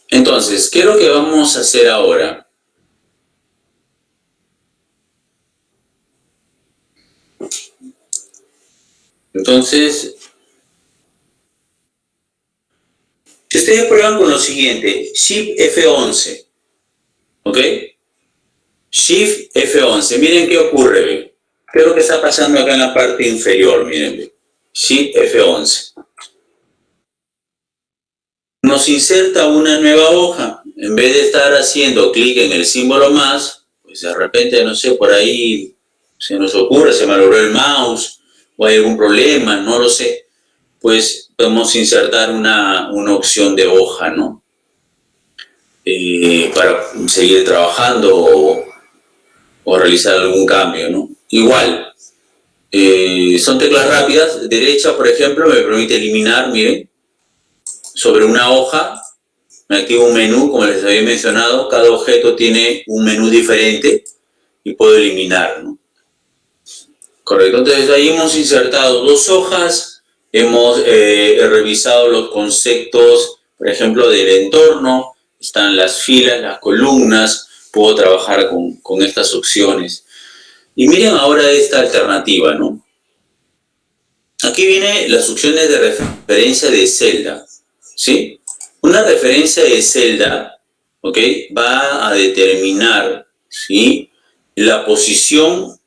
entonces, ¿qué es lo que vamos a hacer ahora? Entonces, si ustedes prueban con lo siguiente, Shift F11, ¿ok? Shift F11, miren qué ocurre, ¿ve? ¿Qué es lo que está pasando acá en la parte inferior? Miren, ¿ve? Shift F11. Nos inserta una nueva hoja. En vez de estar haciendo clic en el símbolo más, pues de repente, no sé, por ahí se nos ocurre, se malogró el mouse o hay algún problema, no lo sé. Pues podemos insertar una opción de hoja, ¿no? Para seguir trabajando o realizar algún cambio, ¿no? Igual, son teclas rápidas. Derecha, por ejemplo, me permite eliminar, miren, sobre una hoja, me activo un menú, como les había mencionado, cada objeto tiene un menú diferente y puedo eliminar, ¿no? Correcto, entonces ahí hemos insertado dos hojas, hemos revisado los conceptos, por ejemplo, del entorno, están las filas, las columnas, puedo trabajar con estas opciones. Y miren ahora esta alternativa, ¿no? Aquí vienen las opciones de referencia de celda, ¿sí? Una referencia de celda, ¿ok? Va a determinar, ¿sí?, la posición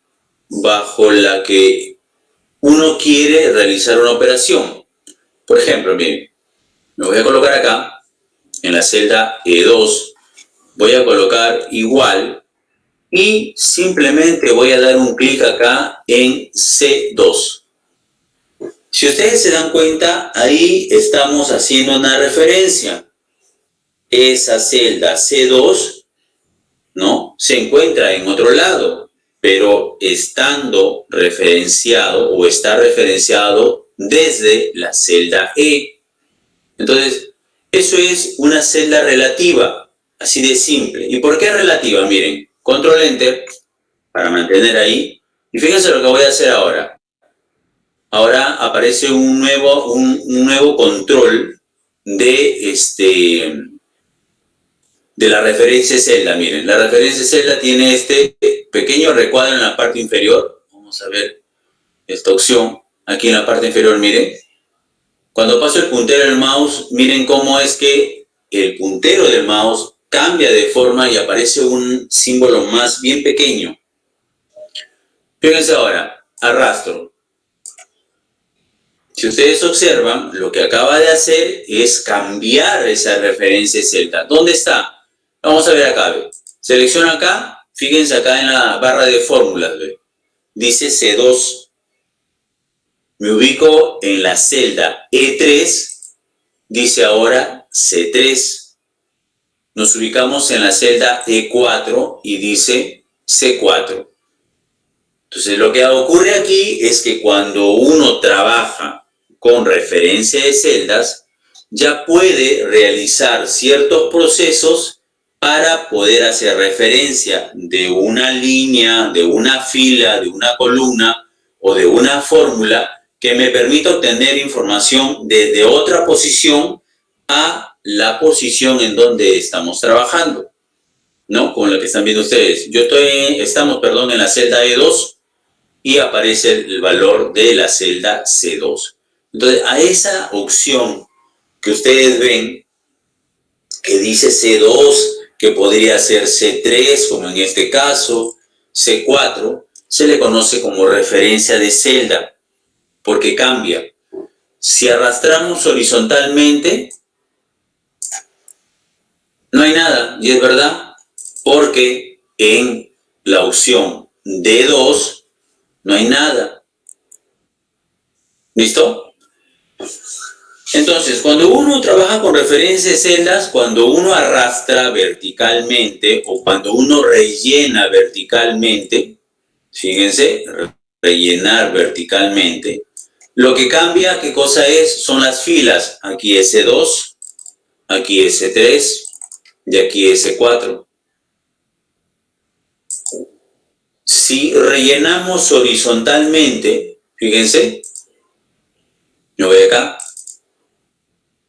bajo la que uno quiere realizar una operación. Por ejemplo, miren, me voy a colocar acá, en la celda E2, voy a colocar igual y simplemente voy a dar un clic acá en C2. Si ustedes se dan cuenta, ahí estamos haciendo una referencia. Esa celda C2, ¿no?, se encuentra en otro lado, pero estando referenciado o está referenciado desde la celda E. Entonces, eso es una celda relativa, así de simple. ¿Y por qué relativa? Miren, control enter para mantener ahí. Y fíjense lo que voy a hacer ahora. Ahora aparece un nuevo control de la referencia celda. Miren, la referencia celda tiene este pequeño recuadro en la parte inferior. Vamos a ver esta opción aquí en la parte inferior. Miren, cuando paso el puntero del mouse, miren cómo es que el puntero del mouse cambia de forma y aparece un símbolo más bien pequeño. Fíjense ahora, arrastro. Si ustedes observan, lo que acaba de hacer es cambiar esa referencia celda. ¿Dónde está? Vamos a ver acá, ¿ve? Selecciono acá, fíjense acá en la barra de fórmulas, ¿ve? Dice C2. Me ubico en la celda E3, dice ahora C3. Nos ubicamos en la celda E4 y dice C4. Entonces, lo que ocurre aquí es que cuando uno trabaja con referencia de celdas, ya puede realizar ciertos procesos para poder hacer referencia de una línea, de una fila, de una columna o de una fórmula que me permita obtener información desde otra posición a la posición en donde estamos trabajando, ¿no? Con la que están viendo ustedes. Estamos en la celda E2 y aparece el valor de la celda C2. Entonces, a esa opción que ustedes ven, que dice C2, que podría ser C3, como en este caso, C4, se le conoce como referencia de celda, porque cambia. Si arrastramos horizontalmente, no hay nada, y es verdad, porque en la opción D2 no hay nada. ¿Listo? Entonces, cuando uno trabaja con referencia de celdas, cuando uno arrastra verticalmente o cuando uno rellena verticalmente, fíjense, rellenar verticalmente, lo que cambia, ¿qué cosa es? Son las filas. Aquí S2, aquí S3 y aquí S4. Si rellenamos horizontalmente, fíjense, Me voy acá.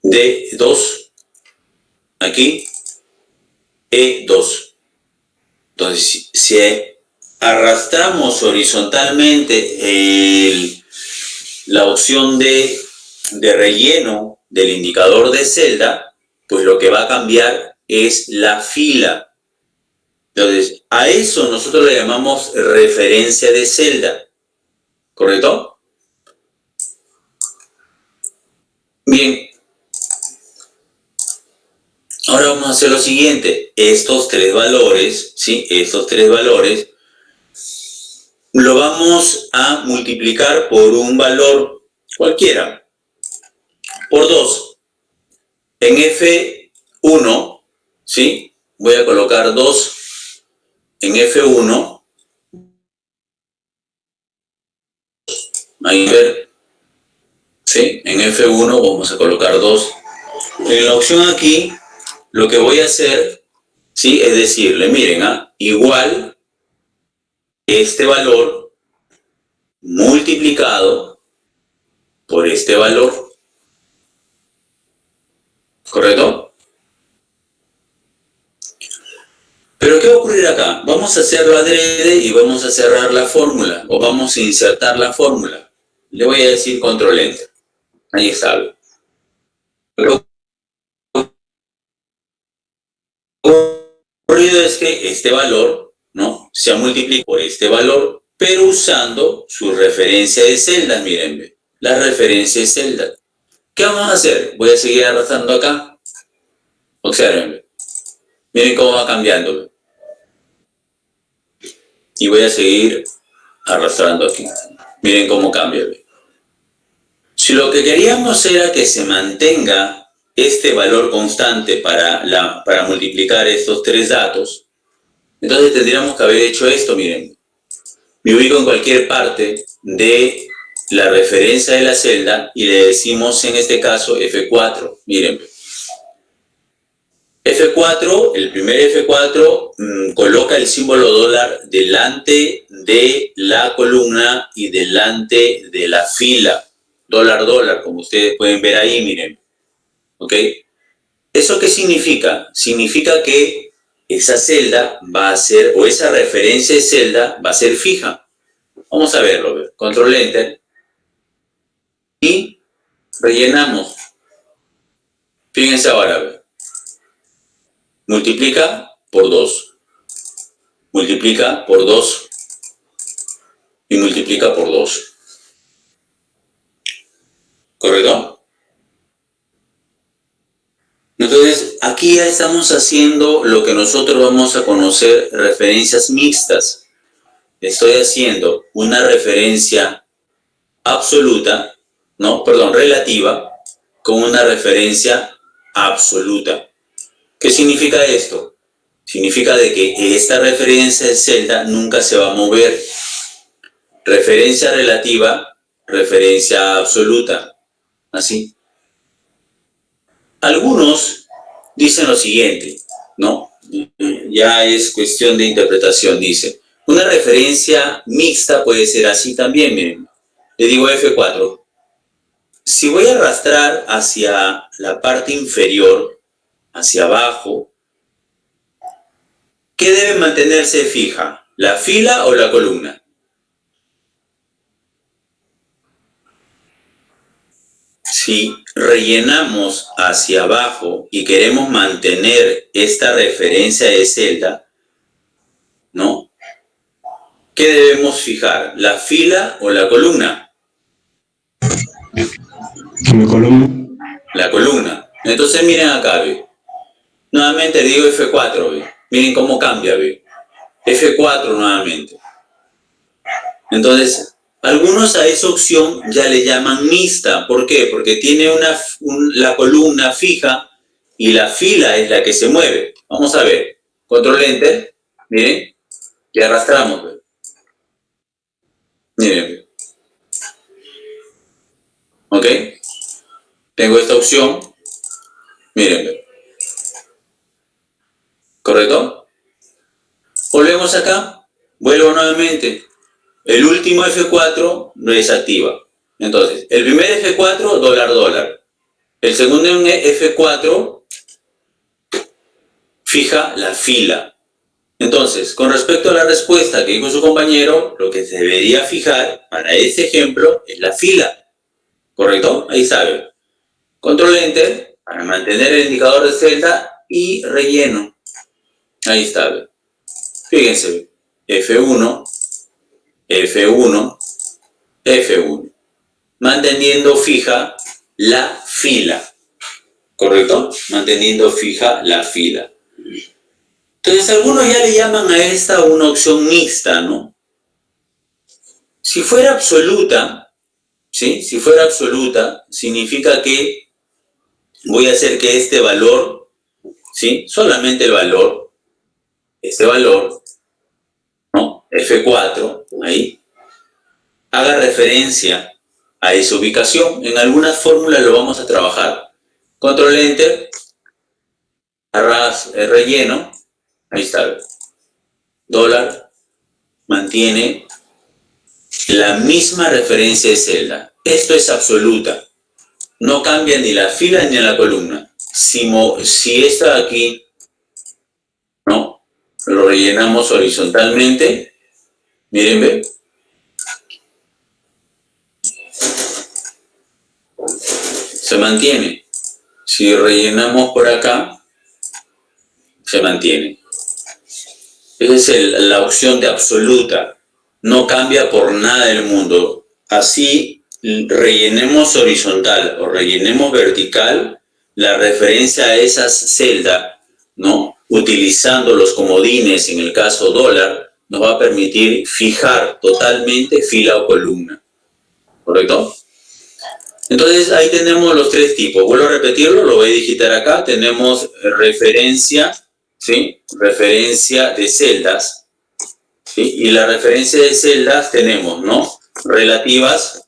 D2. Aquí. E2. Entonces, si arrastramos horizontalmente la opción de relleno del indicador de celda, pues lo que va a cambiar es la fila. Entonces, a eso nosotros le llamamos referencia de celda, ¿correcto? Bien, ahora vamos a hacer lo siguiente. Estos tres valores, ¿sí? Estos tres valores lo vamos a multiplicar por un valor cualquiera, por 2. En F1, ¿sí? Voy a colocar 2 en F1. Ahí ver, ¿sí? En F1 vamos a colocar 2. En la opción aquí, lo que voy a hacer, ¿sí? Es decirle, miren, igual este valor multiplicado por este valor, ¿correcto? Pero ¿qué va a ocurrir acá? Vamos a hacerlo adrede y vamos a cerrar la fórmula, o vamos a insertar la fórmula. Le voy a decir control enter. Ahí está. Lo que ha ocurrido es que este valor, ¿no?, se ha multiplicado por este valor, pero usando su referencia de celdas. Miren, la referencia de celdas. ¿Qué vamos a hacer? Voy a seguir arrastrando acá. Observen. Miren cómo va cambiando. Y voy a seguir arrastrando aquí. Miren cómo cambia. Si lo que queríamos era que se mantenga este valor constante para multiplicar estos tres datos, entonces tendríamos que haber hecho esto. Miren, me ubico en cualquier parte de la referencia de la celda y le decimos en este caso F4. Miren, F4, el primer F4 coloca el símbolo dólar delante de la columna y delante de la fila. Dólar, dólar, como ustedes pueden ver ahí, miren. ¿Ok? ¿Eso qué significa? Significa que esa celda va a ser, o esa referencia de celda va a ser fija. Vamos a verlo. Control Enter. Y rellenamos. Fíjense ahora. Multiplica por 2. Multiplica por 2. Y multiplica por 2. ¿Correcto? Entonces, aquí ya estamos haciendo lo que nosotros vamos a conocer referencias mixtas. Estoy haciendo una referencia absoluta, relativa, con una referencia absoluta. ¿Qué significa esto? Significa de que esta referencia de celda nunca se va a mover. Referencia relativa, referencia absoluta. Así. Algunos dicen lo siguiente, ¿no? Ya es cuestión de interpretación. Dice, una referencia mixta puede ser así también. Miren, le digo F4. Si voy a arrastrar hacia la parte inferior, hacia abajo, ¿qué debe mantenerse fija? ¿La fila o la columna? Si rellenamos hacia abajo y queremos mantener esta referencia de celda, ¿no?, ¿qué debemos fijar? ¿La fila o la columna? La columna. La columna. Entonces miren acá, ¿ve? Nuevamente digo F4, ¿ve? Miren cómo cambia, ¿ve? F4 nuevamente. Entonces, algunos a esa opción ya le llaman mixta. ¿Por qué? Porque tiene la columna fija y la fila es la que se mueve. Vamos a ver. Control Enter. Miren. Y arrastramos. ¿Ve? Miren. ¿Ok? Tengo esta opción. Miren. ¿Ve? ¿Correcto? Volvemos acá. Vuelvo nuevamente. El último F4 lo desactiva. Entonces, el primer F4, dólar, dólar. El segundo F4 fija la fila. Entonces, con respecto a la respuesta que dijo su compañero, lo que se debería fijar para ese ejemplo es la fila. ¿Correcto? Ahí sabe. Control Enter para mantener el indicador de celda y relleno. Ahí está. Fíjense. F1, F1, F1. Manteniendo fija la fila. ¿Correcto? Manteniendo fija la fila. Entonces, algunos ya le llaman a esta una opción mixta, ¿no? Si fuera absoluta, ¿sí? Si fuera absoluta, significa que voy a hacer que este valor, ¿sí? Solamente el valor, este valor, ¿no? F4, ahí, haga referencia a esa ubicación. En algunas fórmulas lo vamos a trabajar. Control Enter, arras, relleno, ahí está. Dólar mantiene la misma referencia de celda. Esto es absoluta. No cambia ni la fila ni la columna. Si esta de aquí, ¿no? Lo rellenamos horizontalmente. Miren, ve. Se mantiene. Si rellenamos por acá, se mantiene. Esa es la opción de absoluta. No cambia por nada del mundo. Así rellenemos horizontal o rellenemos vertical, la referencia a esa celda, ¿no? Utilizando los comodines, en el caso dólar, nos va a permitir fijar totalmente fila o columna. ¿Correcto? Entonces ahí tenemos los tres tipos. Vuelvo a repetirlo, lo voy a digitar acá. Tenemos referencia, ¿sí? Referencia de celdas, ¿sí? Y la referencia de celdas tenemos, ¿no? Relativas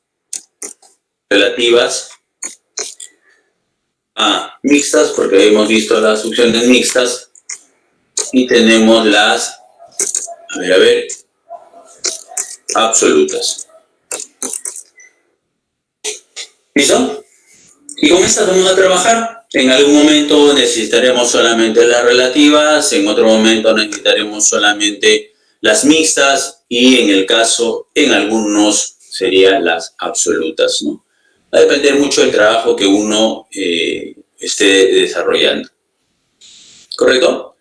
a mixtas, porque hemos visto las opciones mixtas, y tenemos las, a ver, absolutas. ¿Listo? Y con estas vamos a trabajar. En algún momento necesitaremos solamente las relativas, en otro momento necesitaremos solamente las mixtas, y en el caso, en algunos serían las absolutas, ¿no? Va a depender mucho del trabajo que uno esté desarrollando. ¿Correcto?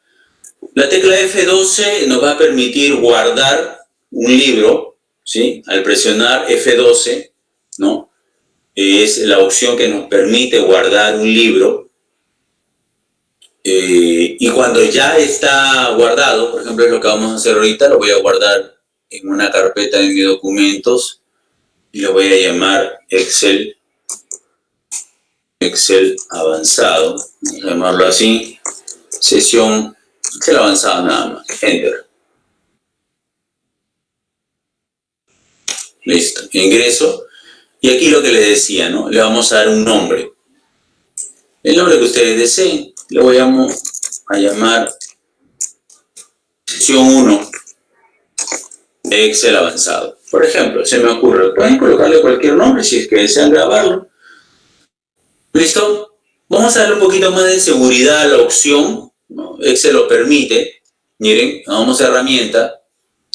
La tecla F12 nos va a permitir guardar un libro, ¿sí? Al presionar F12, ¿no? Es la opción que nos permite guardar un libro. Y cuando ya está guardado, por ejemplo, es lo que vamos a hacer ahorita, lo voy a guardar en una carpeta de mis documentos y lo voy a llamar Excel avanzado, vamos a llamarlo así, sesión Excel avanzado nada más, Enter. Listo, ingreso. Y aquí lo que les decía, ¿no? Le vamos a dar un nombre. El nombre que ustedes deseen. Le voy a llamar sesión 1 de Excel avanzado. Por ejemplo, se me ocurre, pueden colocarle cualquier nombre si es que desean grabarlo. ¿Listo? Vamos a darle un poquito más de seguridad a la opción, ¿no? Excel lo permite. Miren, vamos a herramienta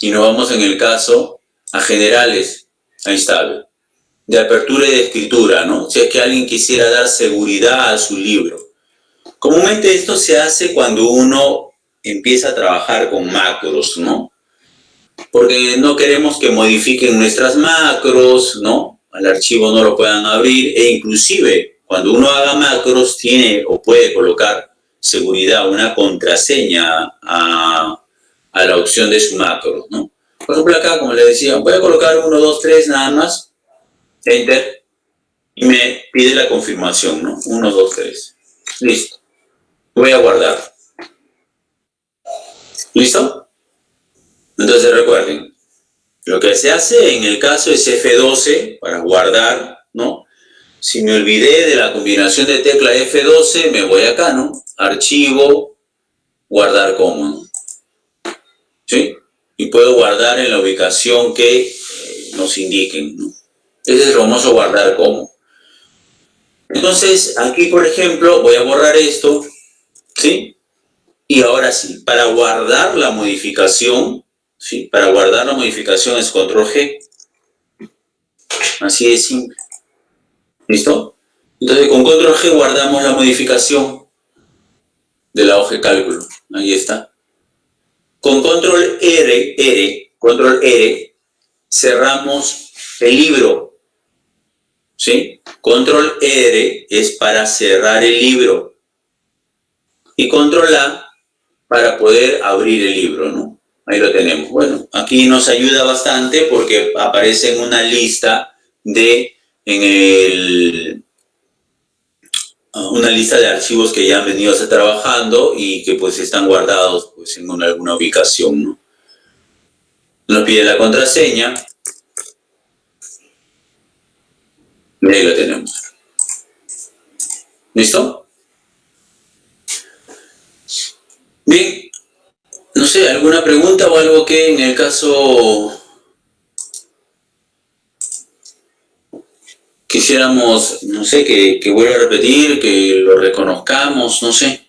y nos vamos en el caso a generales. Ahí está. De apertura y de escritura, ¿no? Si es que alguien quisiera dar seguridad a su libro. Comúnmente esto se hace cuando uno empieza a trabajar con macros, ¿no? Porque no queremos que modifiquen nuestras macros, ¿no? Al archivo no lo puedan abrir, e inclusive cuando uno haga macros tiene o puede colocar seguridad, una contraseña a la opción de su macro, ¿no? Por ejemplo acá, como les decía, voy a colocar 1, 2, 3 nada más, Enter, y me pide la confirmación, ¿no? 1, 2, 3. Listo. Voy a guardar. ¿Listo? Entonces recuerden, lo que se hace en el caso es F12 para guardar, ¿no? Si me olvidé de la combinación de tecla F12, me voy acá, ¿no? Archivo, guardar como, ¿no? ¿Sí? Y puedo guardar en la ubicación que nos indiquen, ¿no? Ese es el famoso guardar como. Entonces, aquí, por ejemplo, voy a borrar esto, ¿sí? Y ahora sí, para guardar la modificación, ¿sí? Para guardar la modificación es control G. Así de simple. ¿Listo? Entonces, con control G guardamos la modificación de la hoja de cálculo. Ahí está. Con control R, cerramos el libro. ¿Sí? Control R es para cerrar el libro. Y control A para poder abrir el libro, ¿no? Ahí lo tenemos. Bueno, aquí nos ayuda bastante porque aparece en una lista una lista de archivos que ya han venido trabajando y que pues están guardados pues en alguna ubicación, ¿no? Nos pide la contraseña. Y ahí lo tenemos. ¿Listo? Bien. No sé, ¿alguna pregunta o algo que en el caso quisiéramos, no sé, que vuelva a repetir, que lo reconozcamos, no sé?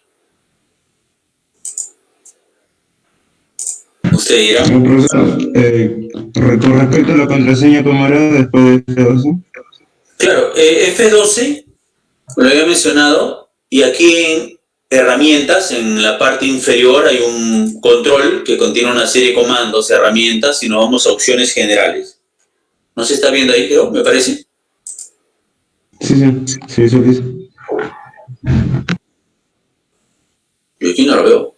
Usted dirá. Profesor, con respecto a la contraseña, ¿cómo era después de F12? Claro, F12, lo había mencionado, y aquí en herramientas, en la parte inferior hay un control que contiene una serie de comandos, herramientas, y nos vamos a opciones generales. ¿No se está viendo ahí, creo? Me parece. Sí, eso dice. Yo aquí no lo veo.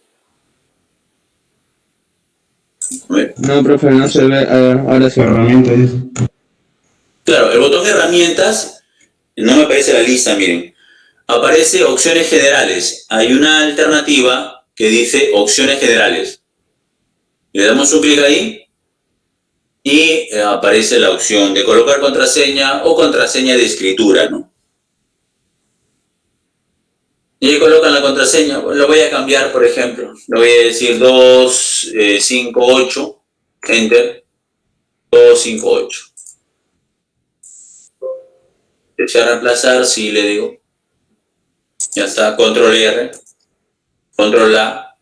A ver. No, profe, no se ve. A ver, ahora sí. Herramienta dice. Claro, el botón herramientas, no me aparece la lista, miren. Aparece opciones generales. Hay una alternativa que dice opciones generales. Le damos un clic ahí y aparece la opción de colocar contraseña o contraseña de escritura, ¿no? Y ahí colocan la contraseña. Lo voy a cambiar, por ejemplo. Le voy a decir 258, enter, 258. Desea reemplazar, sí, le digo. Ya está, control R, control A,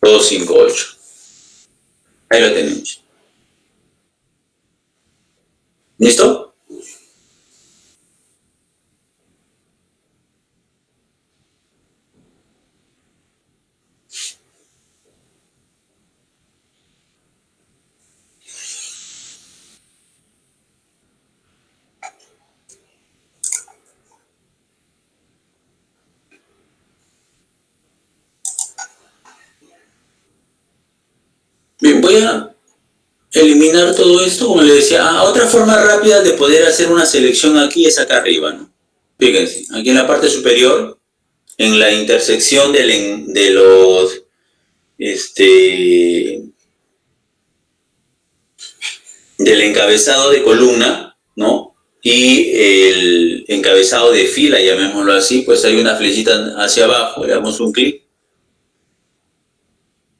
258. Ahí lo tenemos. ¿Listo? Bien, voy a eliminar todo esto, como le decía. Otra forma rápida de poder hacer una selección aquí es acá arriba, ¿no? Fíjense, aquí en la parte superior, en la intersección de los, del encabezado de columna, ¿no? Y el encabezado de fila, llamémoslo así, pues hay una flechita hacia abajo, le damos un clic.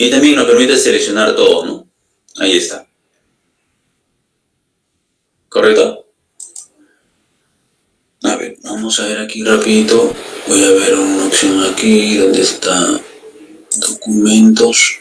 Y también nos permite seleccionar todo, ¿no? Ahí está. ¿Correcto? A ver, vamos a ver aquí rapidito. Voy a ver una opción aquí, donde está documentos.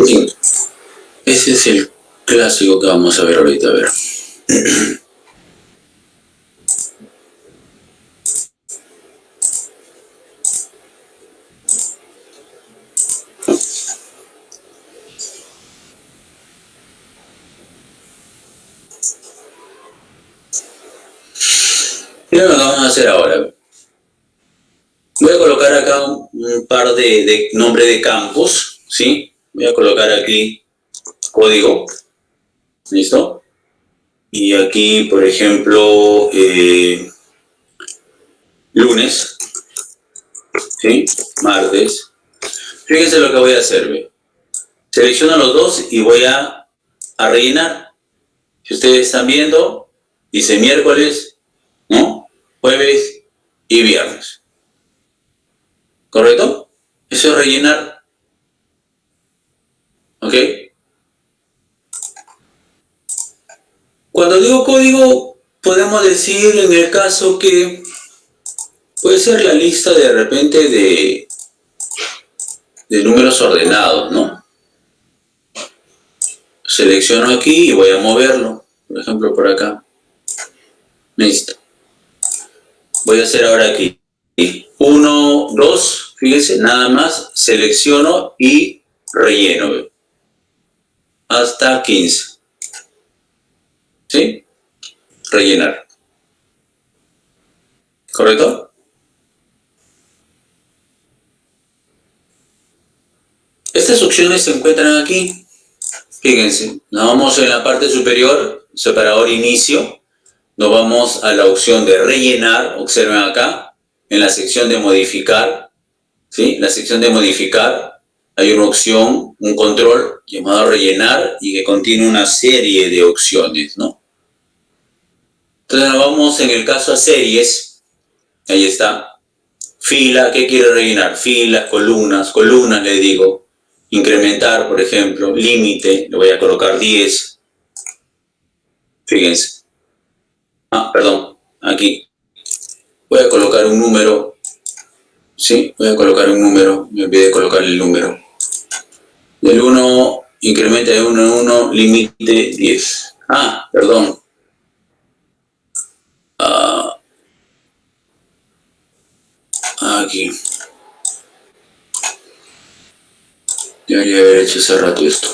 Bien. Ese es el clásico que vamos a ver ahorita, a ver. Mira lo que vamos a hacer ahora. Voy a colocar acá un par de nombre de campos, ¿sí? Voy a colocar aquí código. ¿Listo? Y aquí, por ejemplo, lunes, ¿sí? Martes. Fíjense lo que voy a hacer, ¿ve? Selecciono los dos y voy a rellenar. Si ustedes están viendo, dice miércoles, ¿no? Jueves y viernes. ¿Correcto? Eso es rellenar. ¿Ok? Cuando digo código, podemos decir en el caso que puede ser la lista de repente de números ordenados, ¿no? Selecciono aquí y voy a moverlo. Por ejemplo, por acá. Listo. Voy a hacer ahora aquí. 1, 2, fíjense, nada más selecciono y relleno, ¿ve? Hasta 15. ¿Sí? Rellenar. ¿Correcto? Estas opciones se encuentran aquí. Fíjense, nos vamos en la parte superior, separador inicio. Nos vamos a la opción de rellenar. Observen acá, en la sección de modificar. ¿Sí? La sección de modificar hay una opción, un control llamado rellenar y que contiene una serie de opciones, ¿no? Entonces nos vamos en el caso a series. Ahí está. Fila, ¿qué quiere rellenar? Filas, columnas le digo. Incrementar, por ejemplo. Límite, le voy a colocar 10. Fíjense. Perdón, aquí. Voy a colocar un número. Sí, voy a colocar un número. Me olvidé de colocar el número. Del 1, incrementa de 1 en 1, límite 10. Perdón. Aquí. Debería haber hecho hace rato esto.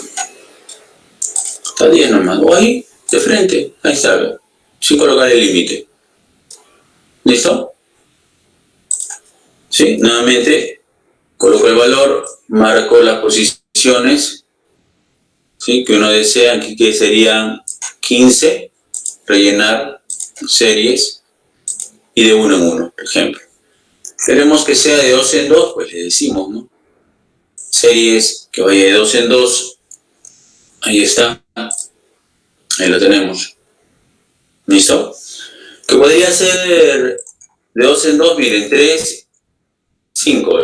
Está 10 nomás. O ahí, de frente. Ahí está. Sin colocar el límite. ¿Listo? Sí, nuevamente coloco el valor, marco las posiciones, ¿sí? Que uno desea, aquí que serían 15, rellenar series y de 1 en 1, por ejemplo. Queremos que sea de 2 en 2, pues le decimos, ¿no? Series que vaya de 2 en 2, ahí está, ahí lo tenemos. ¿Listo? Que podría ser de 2 en 2, miren, 3, 5,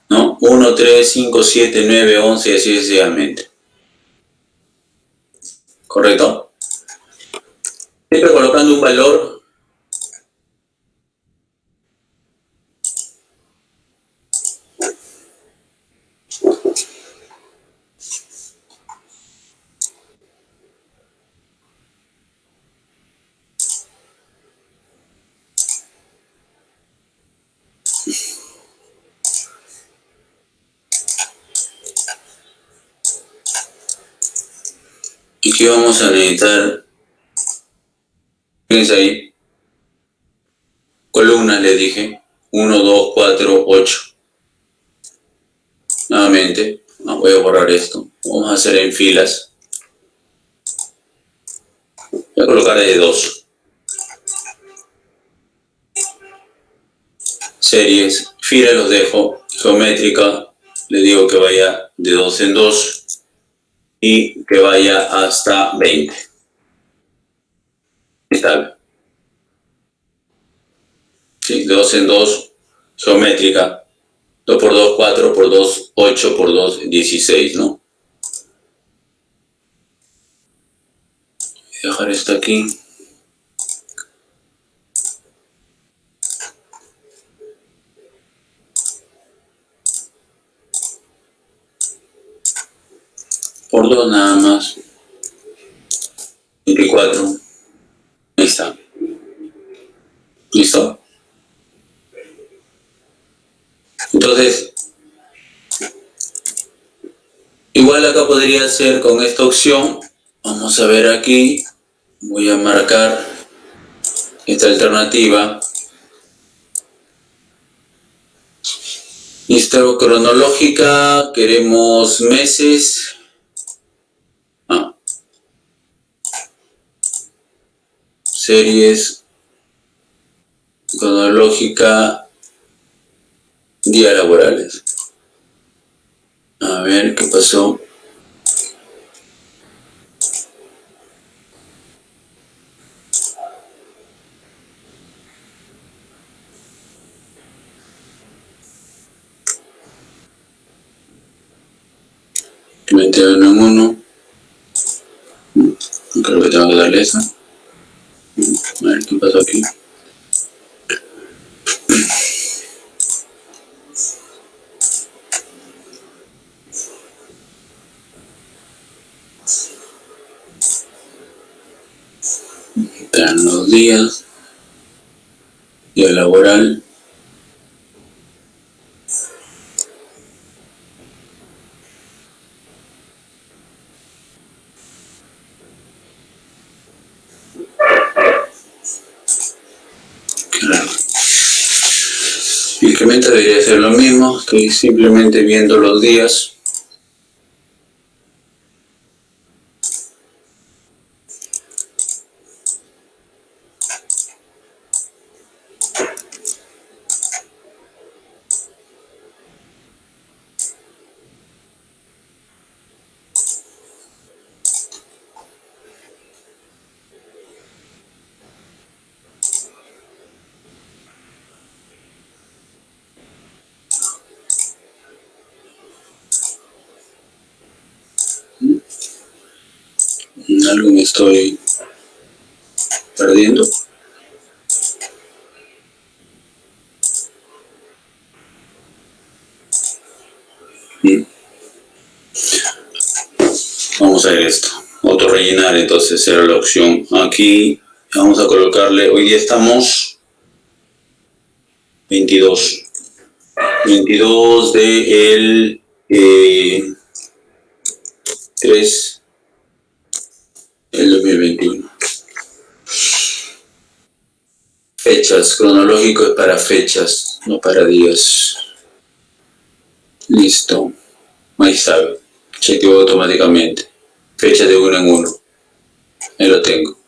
¿no? 1, 3, 5, 7, 9, 11 y así sucesivamente. ¿Correcto? Siempre colocando un valor. Y aquí vamos a necesitar, fíjense ahí, columnas les dije, 1, 2, 4, 8. Nuevamente, voy a borrar esto, vamos a hacer en filas. Voy a colocar de 2. Series, filas los dejo, geométrica, les digo que vaya de 2 en 2 y que vaya hasta 20. Está. Sí, de 2 en 2, geométrica, 2 por 2, 4 por 2, 8 por 2, 16, ¿no? Voy a dejar esto aquí. Por 2 nada más. 24. Ahí está. ¿Listo? Entonces, igual acá podría ser con esta opción. Vamos a ver aquí. Voy a marcar esta alternativa. Listo, cronológica, queremos meses. Series, cronológica, días laborales. A ver, ¿qué pasó? Meter uno en uno. Creo que tengo que darle esa. A ver, ¿qué pasó aquí? Están los días. Día laboral. Claro. Incremento debería ser lo mismo. Estoy simplemente viendo los días. Algo me estoy perdiendo. Vamos a ver esto. Autorrellenar, entonces será la opción. Aquí vamos a colocarle, hoy día estamos 22. 22 de el 3 del 2021. Fechas, cronológico es para fechas, no para días. Listo. Ahí sabe. Chequeo automáticamente. Fecha de uno en uno. Ahí lo tengo.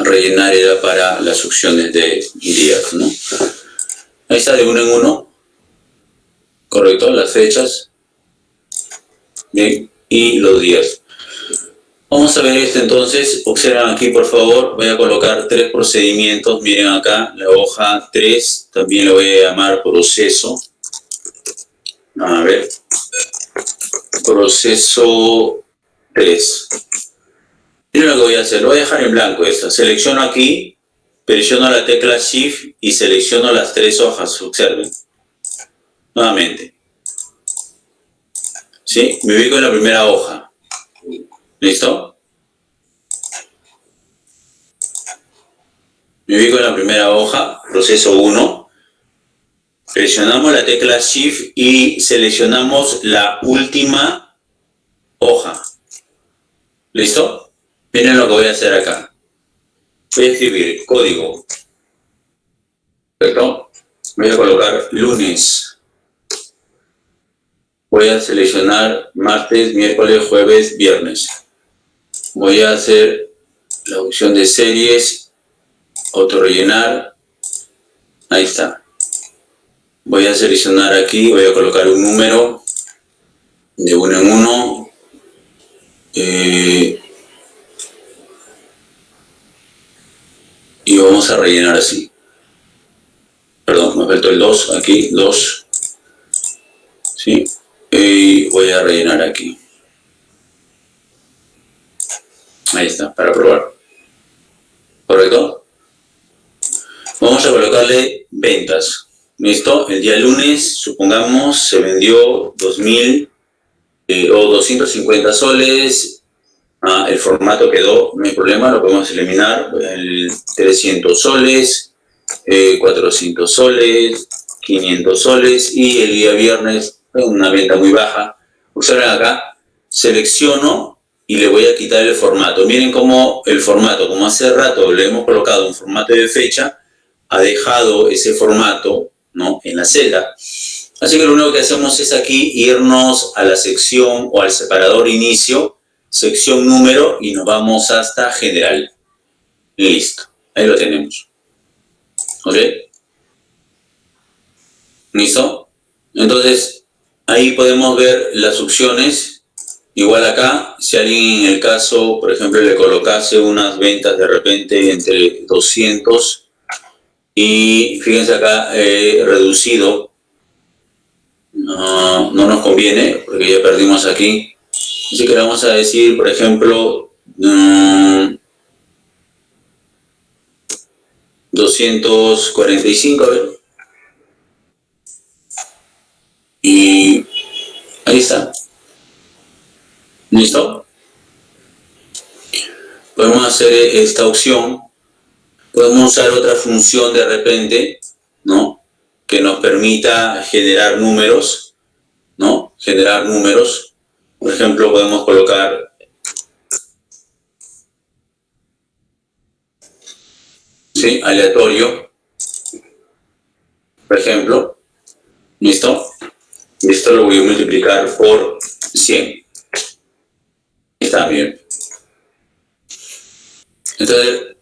Rellenar era para las opciones de días, ¿no? Ahí está, de uno en uno. Correcto, las fechas. Bien, y los días. Vamos a ver esto entonces. Observan aquí, por favor. Voy a colocar 3 procedimientos. Miren acá, la hoja 3. También lo voy a llamar proceso. A ver. Proceso 3. Miren lo que voy a hacer. Lo voy a dejar en blanco esto. Selecciono aquí. Presiono la tecla Shift y selecciono las 3 hojas. Observen. Nuevamente. ¿Sí? Me ubico en la primera hoja. ¿Listo? Me ubico en la primera hoja, proceso 1. Presionamos la tecla Shift y seleccionamos la última hoja. ¿Listo? Miren lo que voy a hacer acá. Voy a escribir código. ¿Perfecto? Voy a colocar lunes. Voy a seleccionar martes, miércoles, jueves, viernes. Voy a hacer la opción de series, autorrellenar. Ahí está. Voy a seleccionar aquí, voy a colocar un número de uno en uno. Y vamos a rellenar así. Perdón, me faltó el 2, aquí, 2. ¿Sí? Y voy a rellenar aquí. Ahí está, para probar. ¿Correcto? Vamos a colocarle ventas. ¿Listo? El día lunes, supongamos, se vendió 2.000 o 250 soles. El formato quedó, no hay problema, lo podemos eliminar. El 300 soles, 400 soles, 500 soles. Y el día viernes, una venta muy baja. Observen acá, selecciono y le voy a quitar el formato. Miren cómo el formato, como hace rato le hemos colocado un formato de fecha, ha dejado ese formato, ¿no? En la celda. Así que lo único que hacemos es aquí irnos a la sección o al separador inicio, sección número, y nos vamos hasta general. Listo. Ahí lo tenemos. ¿Ok? ¿Listo? Entonces, ahí podemos ver las opciones. Igual acá, si alguien en el caso, por ejemplo, le colocase unas ventas de repente entre 200 y fíjense acá, reducido, no nos conviene porque ya perdimos aquí. Así que le vamos a decir, por ejemplo, 245, a ver. Y ahí está. ¿Listo? Podemos hacer esta opción. Podemos usar otra función de repente, ¿no? Que nos permita generar números, ¿no? Generar números. Por ejemplo, podemos colocar ¿sí? Aleatorio. Por ejemplo. ¿Listo? Y esto lo voy a multiplicar por 100. Está bien. Entonces,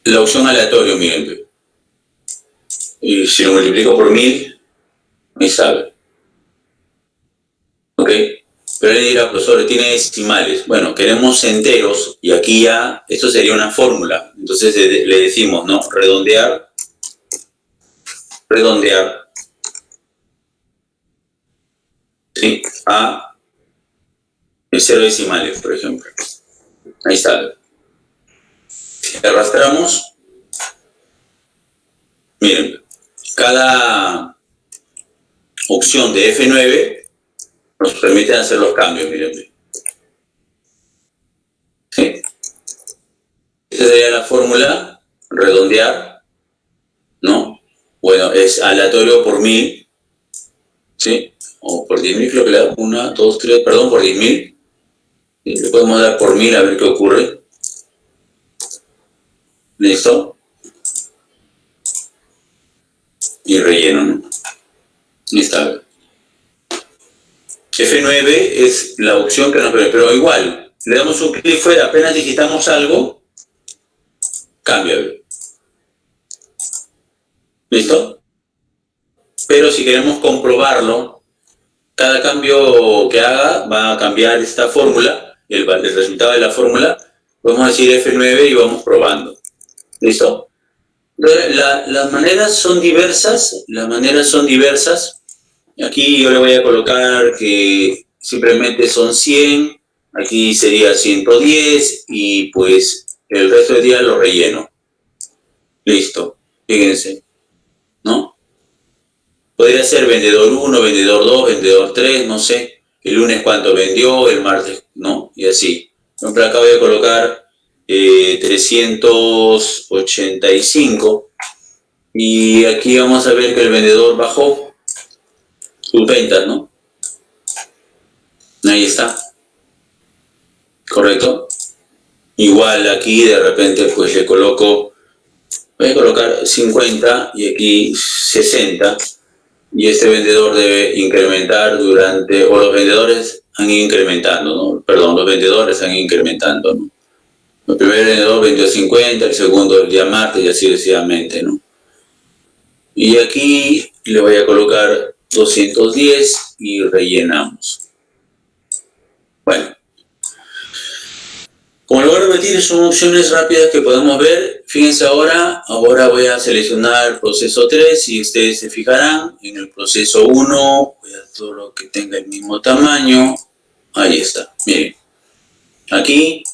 la opción aleatorio, miren. Y si lo multiplico por 1000, me sale. ¿Ok? Pero él dirá, profesor, tiene decimales. Bueno, queremos enteros y aquí ya, esto sería una fórmula. Entonces le decimos, ¿no? Redondear. ¿Sí? A 0 decimales, por ejemplo. Ahí está. Si arrastramos, miren, cada opción de F9 nos permite hacer los cambios, miren. ¿Sí? Esa sería la fórmula, redondear, ¿no? Bueno, es aleatorio por 1000, ¿sí? O por 10.000, creo que le da 1, 2, 3, perdón, por 10.000. Le podemos dar por 1000 a ver qué ocurre. ¿Listo? Y relleno, ¿no? Listo. F9 es la opción que nos permite, pero igual, le damos un clic fuera, apenas digitamos algo, cambia. ¿Listo? Pero si queremos comprobarlo, cada cambio que haga va a cambiar esta fórmula, el resultado de la fórmula, podemos decir F9 y vamos probando. ¿Listo? Las maneras son diversas, Aquí yo le voy a colocar que simplemente son 100, aquí sería 110 y pues el resto del día lo relleno. Listo, fíjense, ¿no? Podría ser vendedor 1, vendedor 2, vendedor 3, no sé. El lunes cuánto vendió, el martes, ¿no? Y así. Por ejemplo, acá voy a colocar 385 y aquí vamos a ver que el vendedor bajó sus ventas, ¿no? Ahí está. ¿Correcto? Igual aquí de repente pues le coloco, voy a colocar 50 y aquí 60 y este vendedor debe incrementar durante, o los vendedores han ido incrementando, ¿no? Perdón, los vendedores han ido incrementando, ¿no? El primer vendedor vendió 50, el segundo el día martes y así sucesivamente, ¿no? Y aquí le voy a colocar 210 y rellenamos. Bueno, como lo voy a repetir, son opciones rápidas que podemos ver. Fíjense ahora voy a seleccionar proceso 3 y ustedes se fijarán en el proceso 1, voy a todo lo que tenga el mismo tamaño. Ahí está, miren. Aquí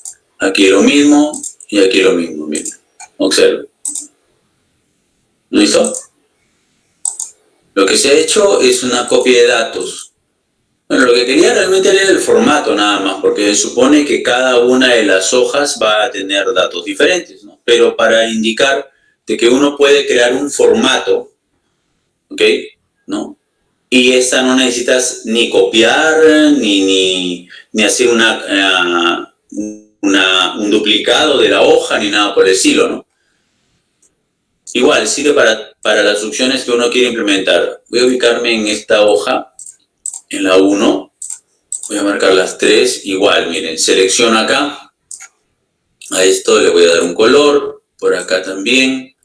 lo mismo y aquí lo mismo, miren. Observen. ¿Listo? Lo que se ha hecho es una copia de datos. Bueno, lo que quería realmente era el formato nada más, porque se supone que cada una de las hojas va a tener datos diferentes, ¿no? Pero para indicar de que uno puede crear un formato, ¿ok? ¿No? Y esta no necesitas ni copiar, ni hacer un duplicado de la hoja, ni nada por el estilo, ¿no? igual, sirve para las opciones que uno quiere implementar. Voy a ubicarme en esta hoja, en la 1. Voy a marcar las 3. Igual, miren, selecciono acá. A esto le voy a dar un color. Por acá también.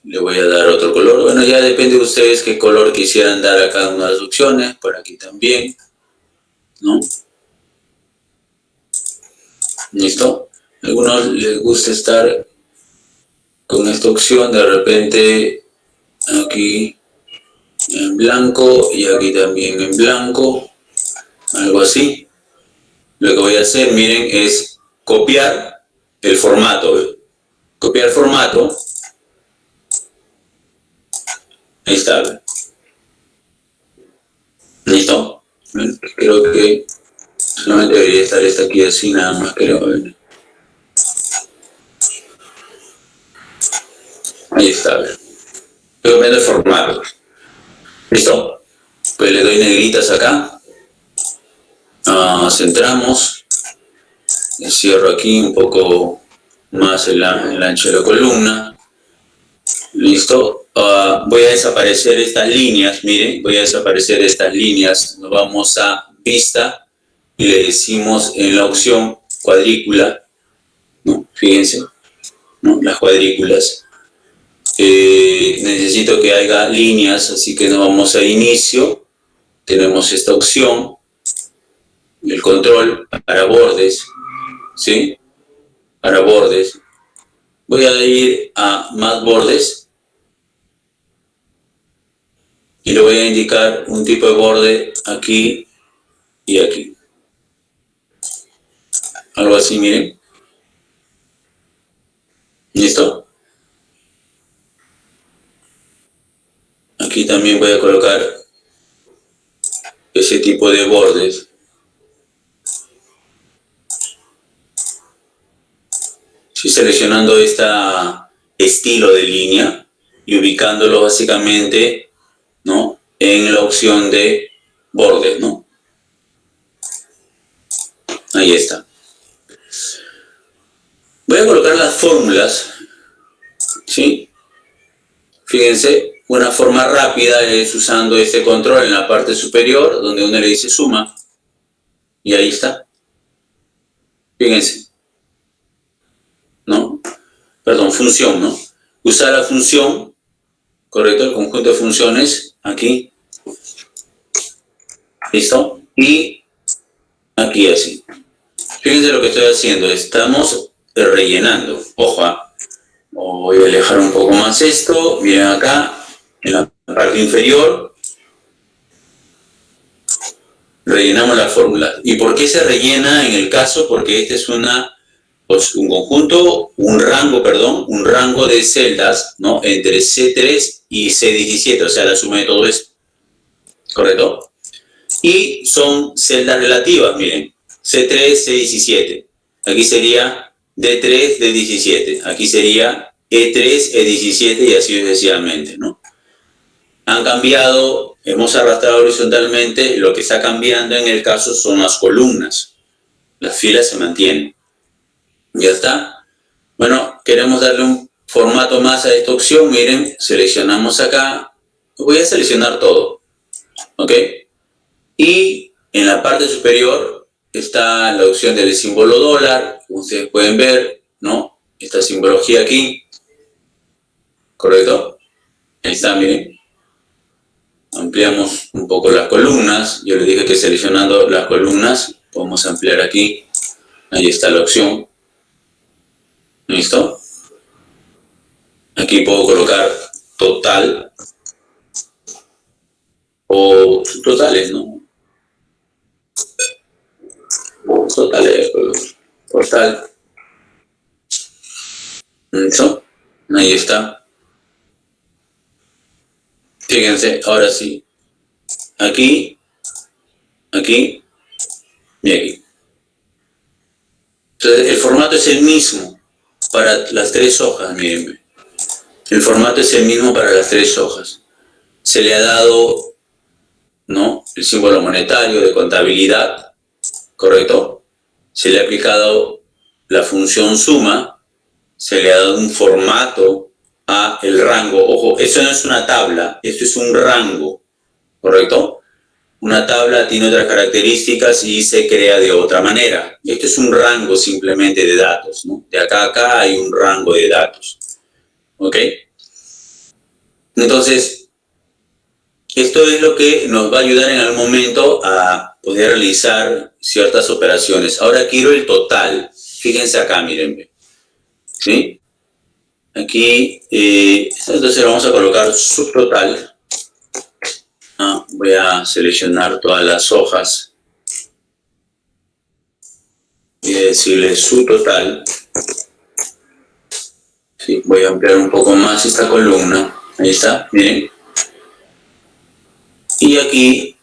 Le voy a dar otro color. Bueno, ya depende de ustedes qué color quisieran dar a cada una de las opciones. Por aquí también, ¿no? ¿Listo? A algunos les gusta estar con esta opción, de repente aquí en blanco y aquí también en blanco, algo así. Lo que voy a hacer, miren, es copiar el formato. ¿Ve? Copiar formato. Ahí está. ¿Ve? ¿Listo? Creo que solamente debería estar esta aquí así, nada más, creo. ¿Ve? Ahí está. ¿Ve? Estoy copiando el formato. ¿Listo? Pues le doy negritas acá. Centramos. Cierro aquí un poco más el ancho de la columna. Listo. Voy a desaparecer estas líneas. Miren, voy a desaparecer estas líneas. Nos vamos a vista y le decimos en la opción cuadrícula, ¿no? Fíjense, ¿no? Las cuadrículas. Necesito que haya líneas, así que nos vamos a inicio. Tenemos esta opción, el control para bordes, ¿sí? Para bordes. Voy a ir a más bordes y le voy a indicar un tipo de borde aquí y aquí. Algo así, miren. ¿Listo? Aquí también voy a colocar ese tipo de bordes. Estoy seleccionando este estilo de línea y ubicándolo básicamente, ¿no? En la opción de bordes, ¿no? Ahí está. Voy a colocar las fórmulas, ¿sí? Fíjense, una forma rápida es usando este control en la parte superior, donde uno le dice suma, y ahí está. Fíjense, ¿no? Perdón, función, ¿no? Usar la función, correcto, el conjunto de funciones, aquí. ¿Listo? Y aquí así. Fíjense lo que estoy haciendo, estamos rellenando. Ojo, voy a alejar un poco más esto, miren acá, en la parte inferior, rellenamos la fórmula. ¿Y por qué se rellena en el caso? Porque este es un conjunto, un rango de celdas, ¿no? Entre C3 y C17, o sea, la suma de todo esto, ¿correcto? Y son celdas relativas, miren, C3, C17, aquí sería D3, D17, aquí sería E3, E17 y así sucesivamente, ¿no? Han cambiado, hemos arrastrado horizontalmente, lo que está cambiando en el caso son las columnas, las filas se mantienen. Ya está. Bueno, queremos darle un formato más a esta opción, miren, seleccionamos acá, voy a seleccionar todo, ¿ok? Y en la parte superior está la opción del símbolo dólar, como ustedes pueden ver, ¿no? Esta simbología aquí, ¿correcto? Ahí está, miren. Ampliamos un poco las columnas, yo les dije que seleccionando las columnas, podemos ampliar aquí, ahí está la opción. ¿Listo? Aquí puedo colocar total o totales, ¿no? Totales, total. ¿Listo? Ahí está. Fíjense, ahora sí. Aquí, aquí y aquí. Entonces, el formato es el mismo para las tres hojas, miren. El formato es el mismo para las tres hojas. Se le ha dado, ¿no? El símbolo monetario de contabilidad, ¿correcto? Se le ha aplicado la función suma, se le ha dado un formato a el rango. Ojo, eso no es una tabla, esto es un rango, ¿correcto? Una tabla tiene otras características y se crea de otra manera. Esto es un rango simplemente de datos, ¿no? De acá a acá hay un rango de datos, ¿ok? Entonces, esto es lo que nos va a ayudar en algún momento a poder realizar ciertas operaciones. Ahora quiero el total. Fíjense acá, miren. ¿Sí? Aquí, entonces vamos a colocar subtotal. Voy a seleccionar todas las hojas. Voy a decirle subtotal. Sí, voy a ampliar un poco más esta columna. Ahí está, miren. Y aquí,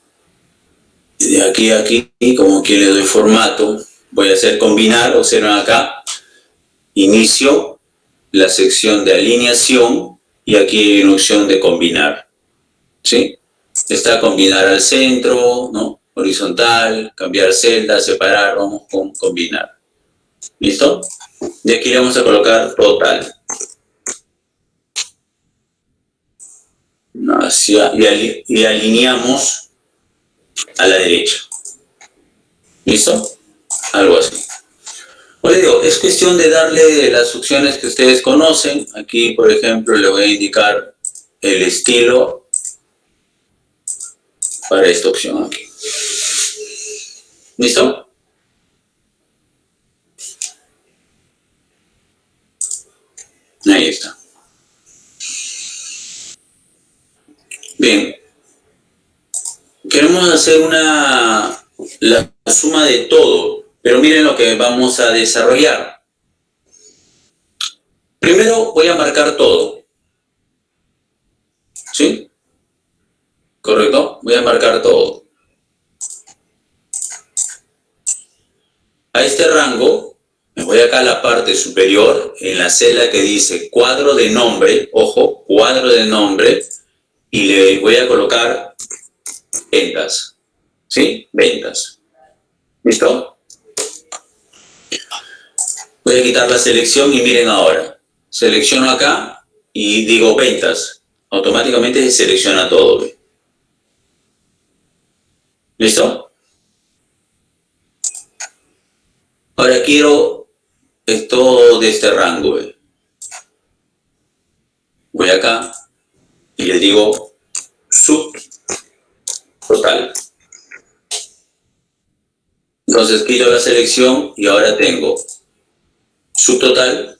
de aquí a aquí, como que le doy formato, voy a hacer combinar, observen acá, inicio la sección de alineación y aquí hay una opción de combinar, ¿sí? Está combinar al centro, ¿no? Horizontal, cambiar celda, separar, vamos con combinar. ¿Listo? Y aquí le vamos a colocar total. Y alineamos a la derecha. ¿Listo? Algo así. Pues digo, es cuestión de darle las opciones que ustedes conocen. Aquí, por ejemplo, le voy a indicar el estilo para esta opción aquí. ¿Listo? Ahí está. Bien. Queremos hacer la suma de todo, pero miren lo que vamos a desarrollar. Primero voy a marcar todo. ¿Sí? ¿Correcto? Voy a marcar todo. A este rango, me voy acá a la parte superior, en la celda que dice cuadro de nombre, ojo, cuadro de nombre, y le voy a colocar ventas. ¿Sí? Ventas. ¿Listo? Voy a quitar la selección y miren ahora. Selecciono acá y digo ventas. Automáticamente se selecciona todo. ¿Ve? ¿Listo? Ahora quiero todo de este rango. ¿Ve? Voy acá y le digo subtotal. Entonces quito la selección y ahora tengo subtotal,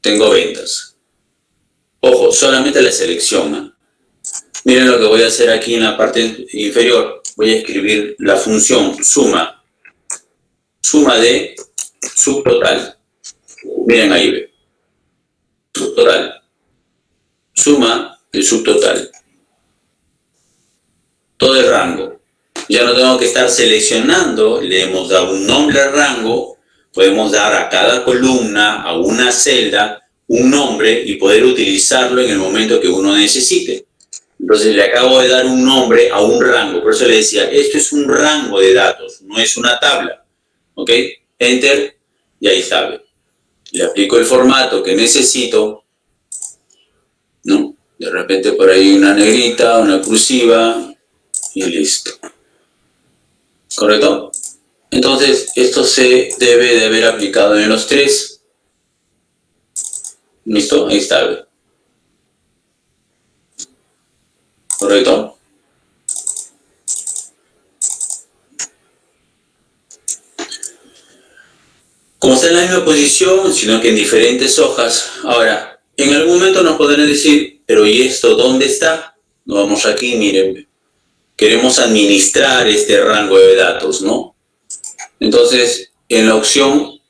tengo ventas. Ojo, solamente la selección. ¿Eh? Miren lo que voy a hacer aquí en la parte inferior. Voy a escribir la función suma. Suma de subtotal. Miren ahí, ve. Subtotal. Suma de subtotal. Todo el rango. Ya no tengo que estar seleccionando, le hemos dado un nombre al rango, podemos dar a cada columna, a una celda, un nombre y poder utilizarlo en el momento que uno necesite. Entonces le acabo de dar un nombre a un rango, por eso le decía, esto es un rango de datos, no es una tabla. ¿Ok? Enter y ahí está. Le aplico el formato que necesito, ¿no? De repente por ahí una negrita, una cursiva y listo. ¿Correcto? Entonces, esto se debe de haber aplicado en los tres. ¿Listo? Ahí está. ¿Correcto? Como está en la misma posición, sino que en diferentes hojas. Ahora, en algún momento nos podrán decir, pero ¿y esto dónde está? Nos vamos aquí, miren. Queremos administrar este rango de datos, ¿no? Entonces, en la opción,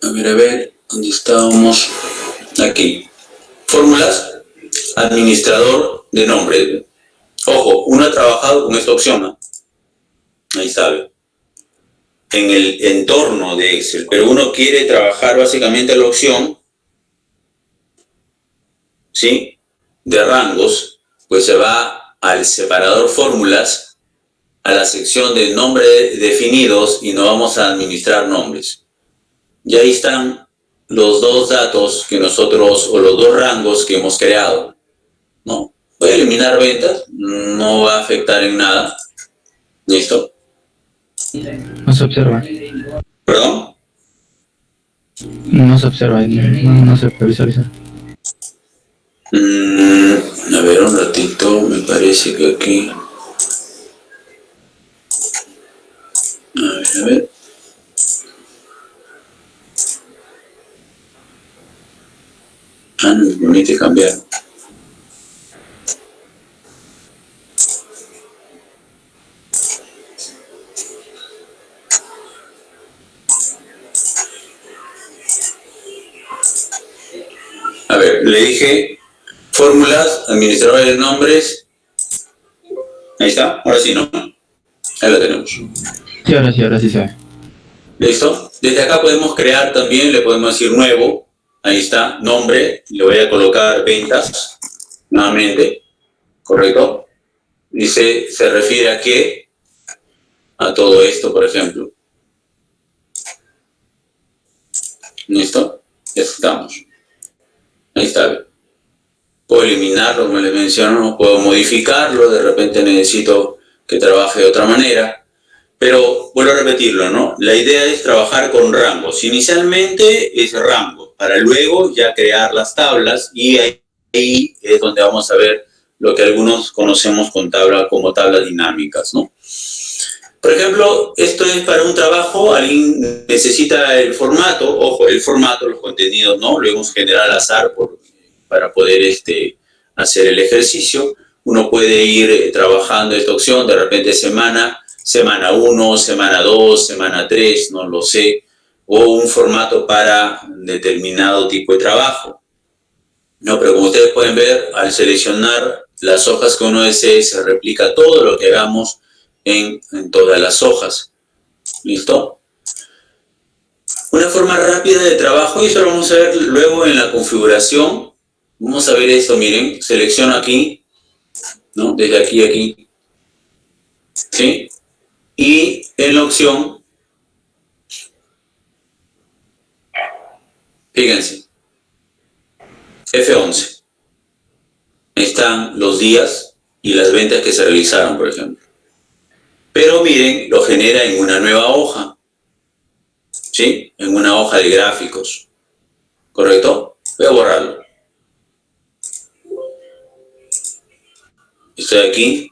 a ver, ¿dónde estábamos? Aquí. Fórmulas, administrador de nombre. Ojo, uno ha trabajado con esta opción, ¿no? Ahí sabe. En el entorno de Excel, pero uno quiere trabajar básicamente la opción, ¿sí? De rangos, pues se va al separador fórmulas, a la sección de nombres definidos y no vamos a administrar nombres. Y ahí están los dos datos que nosotros, o los dos rangos que hemos creado, ¿no? Voy a eliminar ventas, no va a afectar en nada. ¿Listo? No se observa. ¿Perdón? No se observa, no se puede visualizar. A ver, un ratito, me parece que aquí... A ver. Ah, no me permite cambiar. A ver, le dije fórmulas, administradores de nombres. Ahí está, ahora sí, ¿no? Ahí lo tenemos. Sí, ahora sí se ve. ¿Listo? Desde acá podemos crear también, le podemos decir nuevo. Ahí está, nombre. Le voy a colocar ventas. Nuevamente. ¿Correcto? Dice, ¿se refiere a qué? A todo esto, por ejemplo. ¿Listo? Ya estamos. Ahí está. Puedo eliminarlo, como les menciono, puedo modificarlo, de repente necesito que trabaje de otra manera, pero vuelvo a repetirlo, ¿no? La idea es trabajar con rangos. Inicialmente es rango, para luego ya crear las tablas y ahí es donde vamos a ver lo que algunos conocemos como tablas dinámicas, ¿no? Por ejemplo, esto es para un trabajo, alguien necesita el formato, ojo, el formato, los contenidos, ¿no? Lo hemos generado al azar para poder hacer el ejercicio. Uno puede ir trabajando esta opción, de repente semana 1, semana 2, semana 3, no lo sé, o un formato para determinado tipo de trabajo. No, pero como ustedes pueden ver, al seleccionar las hojas que uno desee, se replica todo lo que hagamos en todas las hojas. ¿Listo? Una forma rápida de trabajo, y eso lo vamos a ver luego en la configuración. Vamos a ver esto, miren, selecciono aquí, ¿no? Desde aquí a aquí, ¿sí? Y en la opción, fíjense, F11. Están los días y las ventas que se realizaron, por ejemplo. Pero miren, lo genera en una nueva hoja, ¿sí? En una hoja de gráficos, ¿correcto? Voy a borrarlo. Estoy aquí.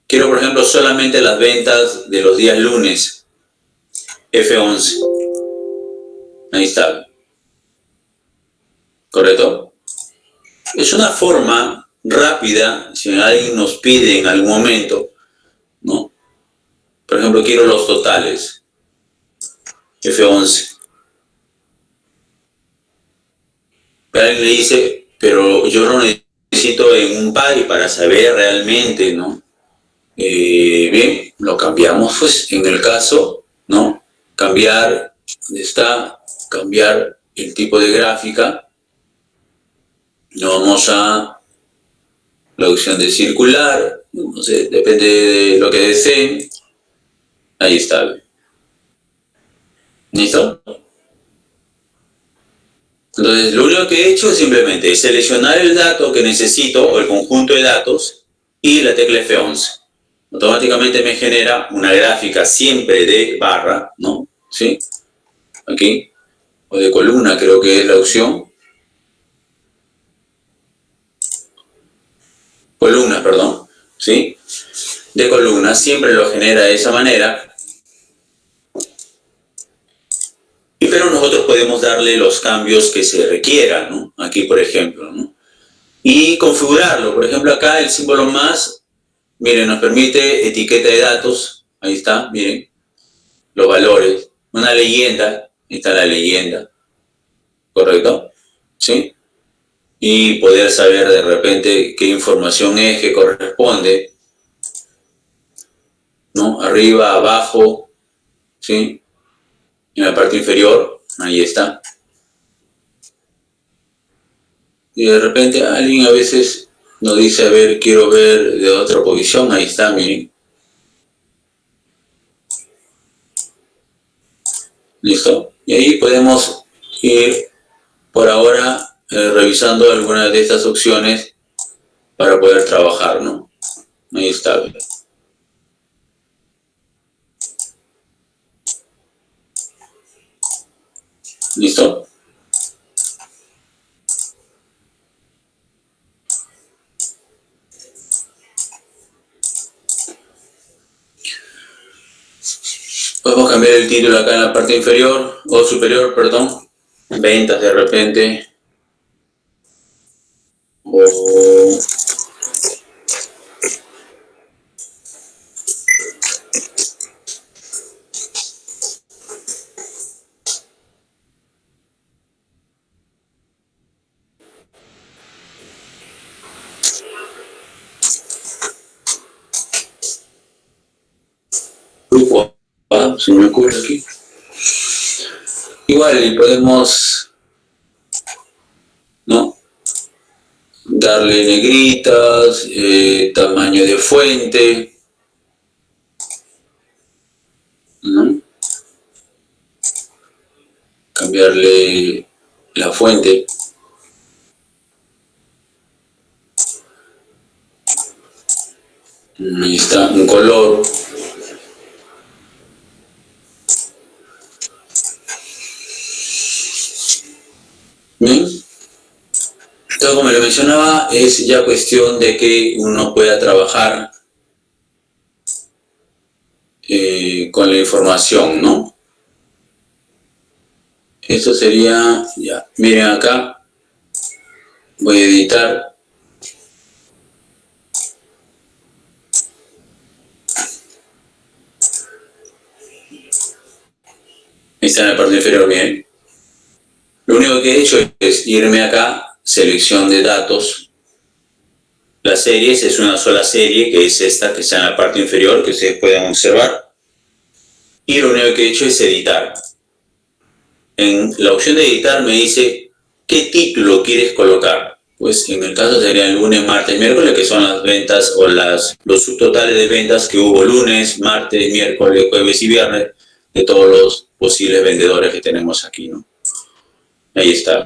Quiero, por ejemplo, solamente las ventas de los días lunes. F11. Ahí está. ¿Correcto? Es una forma rápida, si alguien nos pide en algún momento, ¿no? Por ejemplo, quiero los totales. F11. Pero alguien le dice, pero yo no necesito en un PAI para saber realmente, ¿no? Bien, lo cambiamos, pues, en el caso, ¿no? Cambiar, ¿dónde está? Cambiar el tipo de gráfica. Nos vamos a la opción de circular, no sé, depende de lo que deseen. Ahí está. ¿Listo? Entonces, lo único que he hecho es simplemente seleccionar el dato que necesito, o el conjunto de datos, y la tecla F11. Automáticamente me genera una gráfica siempre de barra, ¿no? ¿Sí? Aquí. O de columna, creo que es la opción. Columna, perdón. ¿Sí? De columna, siempre lo genera de esa manera. Pero nosotros podemos darle los cambios que se requieran, ¿no? Aquí, por ejemplo, ¿no? Y configurarlo. Por ejemplo, acá el símbolo más, miren, nos permite etiqueta de datos. Ahí está, miren. Los valores. Una leyenda. Ahí está la leyenda. ¿Correcto? ¿Sí? Y poder saber de repente qué información es que corresponde, ¿no? Arriba, abajo, ¿sí? En la parte inferior, ahí está. Y de repente alguien a veces nos dice, a ver, quiero ver de otra posición, ahí está, miren. ¿Listo? Y ahí podemos ir por ahora revisando algunas de estas opciones para poder trabajar, ¿no? Ahí está. ¿Listo? Podemos cambiar el título acá en la parte inferior, o superior, perdón. Ventas de repente. O... grupo A, se me ocurre aquí. Igual podemos, ¿no?, darle negritas, tamaño de fuente, ¿no?, cambiarle la fuente. Ahí está, un color. Bien. Entonces, como le mencionaba, es ya cuestión de que uno pueda trabajar con la información, ¿no? Esto sería, ya, miren acá, voy a editar. Ahí está en la parte inferior, bien. Lo único que he hecho es irme acá, selección de datos. Las series es una sola serie, que es esta que está en la parte inferior, que ustedes pueden observar. Y lo único que he hecho es editar. En la opción de editar me dice qué título quieres colocar. Pues en el caso sería lunes, martes, miércoles, que son las ventas o los subtotales de ventas que hubo lunes, martes, miércoles, jueves y viernes de todos los posibles vendedores que tenemos aquí, ¿no? Ahí está.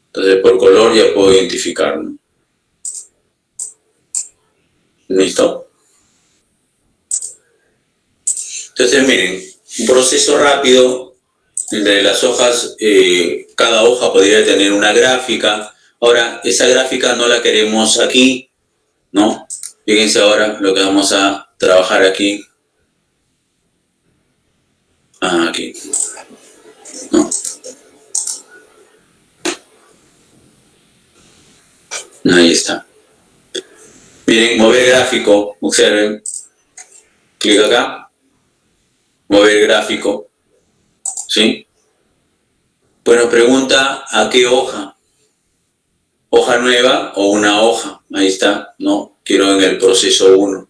Entonces por color ya puedo identificar, ¿no? ¿Listo? Entonces miren, un proceso rápido. De las hojas, cada hoja podría tener una gráfica. Ahora, esa gráfica no la queremos aquí, ¿no? Fíjense ahora lo que vamos a trabajar aquí. Aquí, ¿no? Ahí está. Miren, mover gráfico, observen. Clic acá. Mover gráfico. ¿Sí? Bueno, pregunta a qué hoja. Hoja nueva o una hoja. Ahí está, ¿no? Quiero en el proceso 1.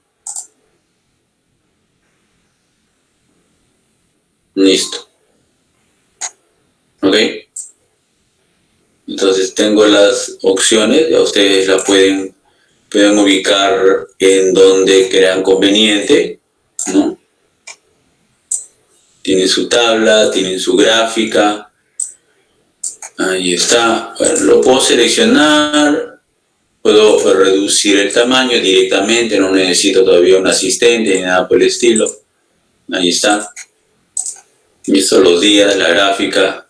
Listo. ¿Ok? Entonces tengo las opciones, ya ustedes la pueden ubicar en donde crean conveniente, ¿no? Tienen su tabla, tienen su gráfica. Ahí está. Bueno, lo puedo seleccionar. Puedo reducir el tamaño directamente. No necesito todavía un asistente ni nada por el estilo. Ahí está. Listo, los días, la gráfica.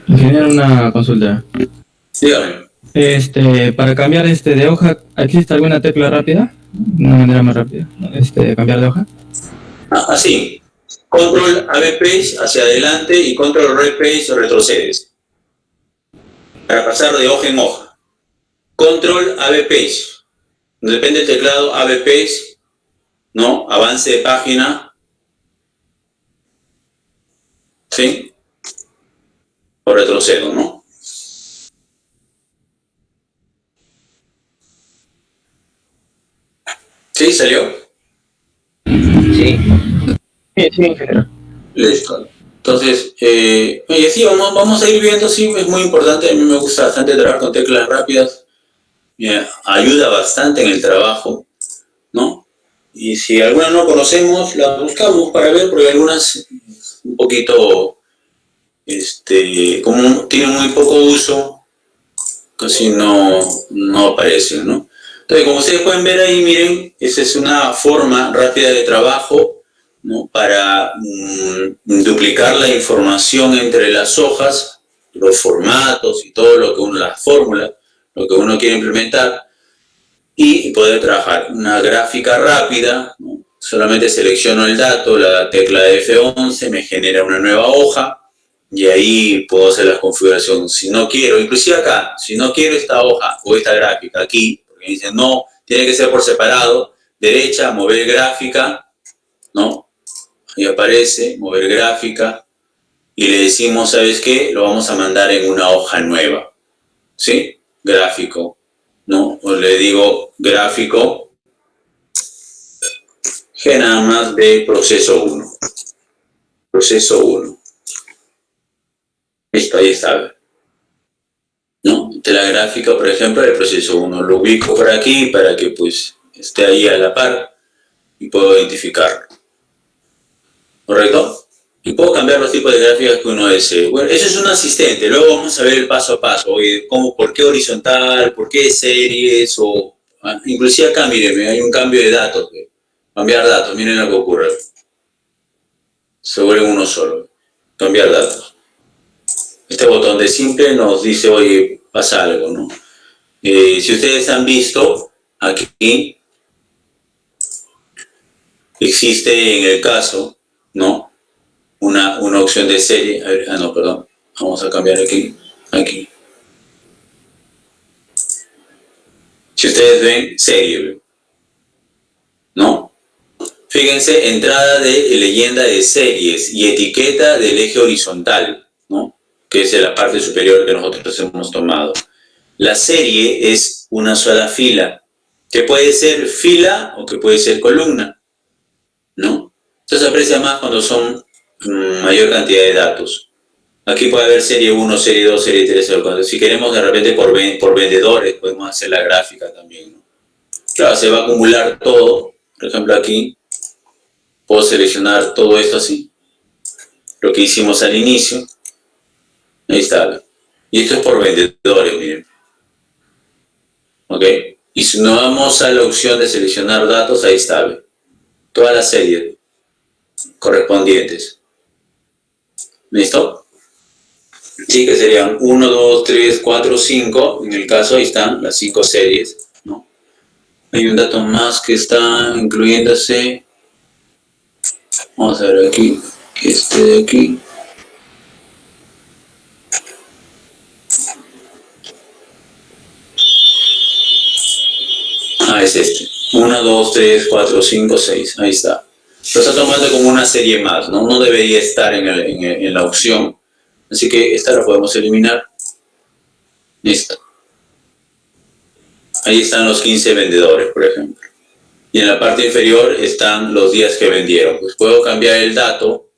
Ingeniero, una consulta. Dígame. Para cambiar de hoja, ¿existe alguna tecla rápida? Una manera más rápida, ¿no? Cambiar de hoja. Así. Control AB Page hacia adelante y Control Red Page retrocedes. Para pasar de hoja en hoja. Control AB Page. Depende del teclado AB Page, ¿no? Avance de página. ¿Sí? O retrocedo, ¿no? ¿Sí? ¿Salió? Sí. Sí, ingeniero. Listo. Entonces, y así vamos a ir viendo, sí, es muy importante. A mí me gusta bastante trabajar con teclas rápidas. Ayuda bastante en el trabajo, ¿no? y si alguna no conocemos, la buscamos para ver, porque algunas un poquito, como tienen muy poco uso, casi no aparecen, ¿no? Entonces, como ustedes pueden ver ahí, miren, esa es una forma rápida de trabajo, ¿no? Para duplicar la información entre las hojas, los formatos y todo lo que uno, las fórmulas, lo que uno quiere implementar, y poder trabajar una gráfica rápida, ¿no? Solamente selecciono el dato, la tecla F11 me genera una nueva hoja y ahí puedo hacer la configuración. Si no quiero, inclusive acá, si no quiero esta hoja o esta gráfica aquí, porque dicen no, tiene que ser por separado, derecha, mover gráfica, ¿no? Ahí aparece, mover gráfica, y le decimos, ¿sabes qué? Lo vamos a mandar en una hoja nueva, ¿sí? Gráfico, ¿no? O le digo gráfico, G nada más de proceso 1. Proceso 1. Listo, ahí está. ¿No? De la gráfica, por ejemplo, del proceso 1. Lo ubico por aquí para que pues esté ahí a la par y puedo identificarlo. ¿Correcto? Y puedo cambiar los tipos de gráficas que uno desee. Bueno, eso es un asistente. Luego vamos a ver el paso a paso. Oye, ¿por qué horizontal? ¿Por qué series? O, inclusive acá, mírenme, hay un cambio de datos. Cambiar datos, miren lo que ocurre. Se vuelve uno solo. Cambiar datos. Este botón de simple nos dice, oye, pasa algo, ¿no? Si ustedes han visto, aquí existe en el caso, ¿no? Una opción de serie. A ver, no, perdón. Vamos a cambiar aquí. Si ustedes ven, serie, ¿no? Fíjense, entrada de leyenda de series y etiqueta del eje horizontal, ¿no? Que es la parte superior que nosotros hemos tomado. La serie es una sola fila, que puede ser fila o que puede ser columna, ¿no? Esto se aprecia más cuando son mayor cantidad de datos. Aquí puede haber serie 1, serie 2, serie 3, serie 4. Si queremos de repente por vendedores, podemos hacer la gráfica también, ¿no? Claro, se va a acumular todo. Por ejemplo, aquí puedo seleccionar todo esto así, lo que hicimos al inicio. Ahí está. Y esto es por vendedores, miren. ¿Ok? Y si nos vamos a la opción de seleccionar datos, ahí está. Todas las series correspondientes. ¿Listo? Sí, que serían 1, 2, 3, 4, 5. En el caso, ahí están las 5 series, ¿no? Hay un dato más que está incluyéndose. Vamos a ver aquí, este de aquí. Es este. 1, 2, 3, 4, 5, 6. Ahí está. Lo está tomando como una serie más, ¿no? No debería estar en la opción. Así que esta la podemos eliminar. Listo. Ahí están los 15 vendedores, por ejemplo. Y en la parte inferior están los días que vendieron. Pues puedo cambiar el dato,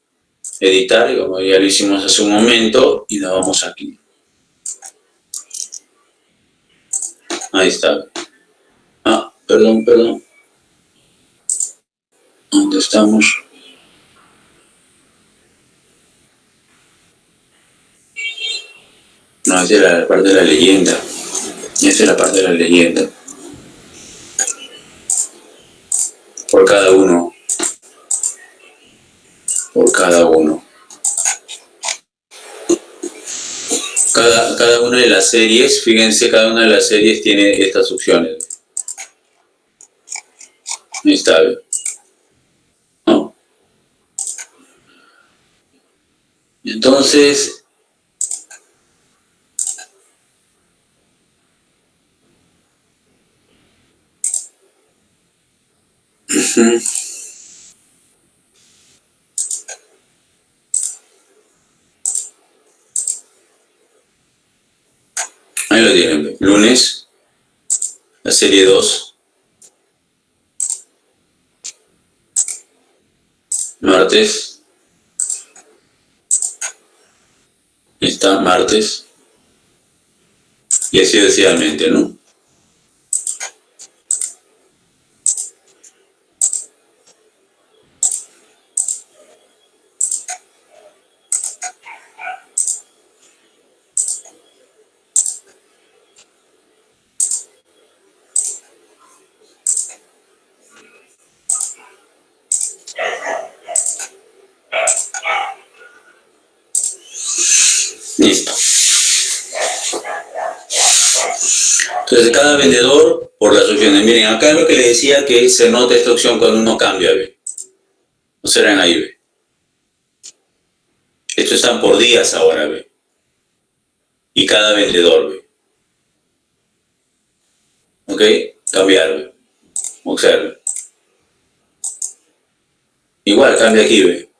editar, como ya lo hicimos hace un momento, y la vamos aquí. Ahí está. Perdón. ¿Dónde estamos? No, esa es la parte de la leyenda. Esa es la parte de la leyenda. Por cada uno. Cada una de las series, fíjense, cada una de las series tiene estas opciones. Ahí está, ¿no? Entonces, ahí lo tienen. Lunes, la serie 2. Martes. Ahí está, martes. Y así sucesivamente, ¿no? Listo. Entonces, cada vendedor por las opciones. Miren, acá lo que le decía que se nota esta opción cuando uno cambia, ¿ve? No serán ahí, ¿ve? Estos están por días ahora, ¿ve? Y cada vendedor, ¿ve? ¿Ok? Cambiar, ¿ve? Observe. Igual, cambia aquí, ¿ve?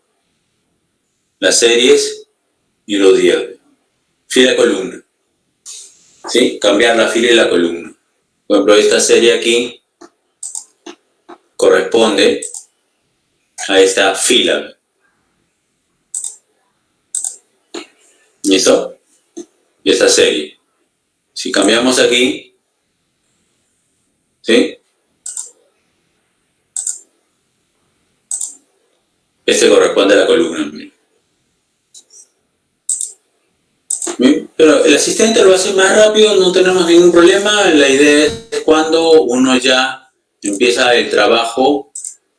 Las series y los días, ¿ve? Fila columna. ¿Sí? Cambiar la fila y la columna. Por ejemplo, esta serie aquí corresponde a esta fila. ¿Listo? Y esta serie. Si cambiamos aquí, ¿sí? Este corresponde a la columna. ¿Bien? Pero el asistente lo hace más rápido, no tenemos ningún problema. La idea es cuando uno ya empieza el trabajo,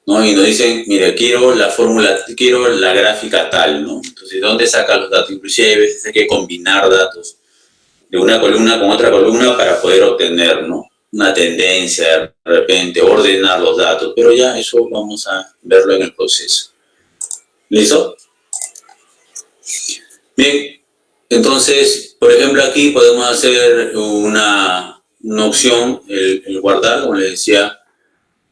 ¿no? Y nos dicen, mira, quiero la fórmula, quiero la gráfica tal, ¿no? Entonces, ¿dónde saca los datos? Inclusive a veces hay que combinar datos de una columna con otra columna para poder obtener, ¿no? Una tendencia, de repente, ordenar los datos, pero ya eso vamos a verlo en el proceso. ¿Listo? Bien. Entonces, por ejemplo, aquí podemos hacer una opción, el guardar, como les decía,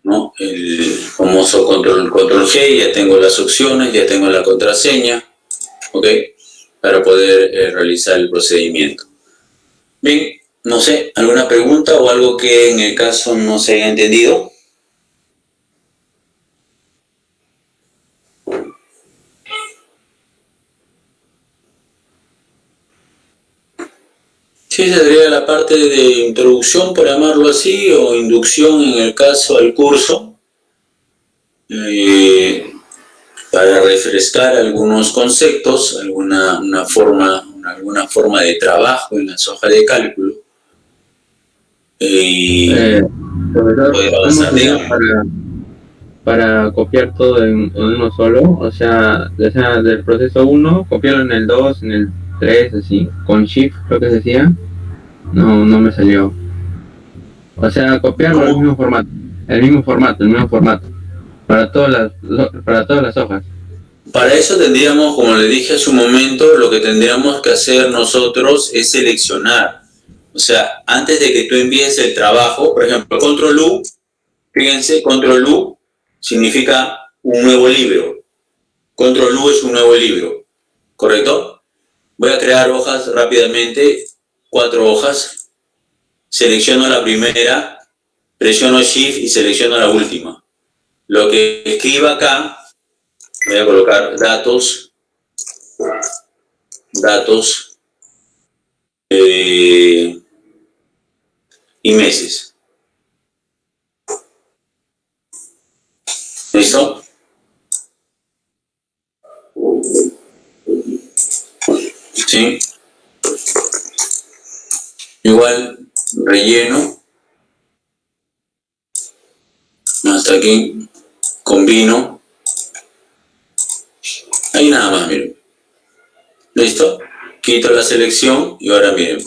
¿no? El famoso control G, ya tengo las opciones, ya tengo la contraseña, ¿ok? Para poder realizar el procedimiento. Bien, no sé, ¿alguna pregunta o algo que en el caso no se haya entendido? Sí, esa sería la parte de introducción, por llamarlo así, o inducción en el caso al curso, para refrescar algunos conceptos, alguna forma de trabajo en las hojas de cálculo. Y Profesor, poder ¿cómo avanzar, sería digamos. para copiar todo en uno solo? O sea, del proceso 1, copiarlo en el 2, en el 3, así, con Shift creo que se decía. No me salió. O sea, copiarlo al mismo formato, el mismo formato, para todas las hojas. Para eso tendríamos, como le dije hace un momento, lo que tendríamos que hacer nosotros es seleccionar. O sea, antes de que tú envíes el trabajo, por ejemplo, Control U, fíjense, Control U significa un nuevo libro. Control U es un nuevo libro, ¿correcto? Voy a crear hojas rápidamente, 4 hojas. Selecciono la primera, presiono Shift y selecciono la última. Lo que escriba acá, voy a colocar datos y meses. ¿Listo? ¿Sí? Igual relleno hasta aquí, combino, ahí nada más, miren. ¿Listo? Quito la selección y ahora miren,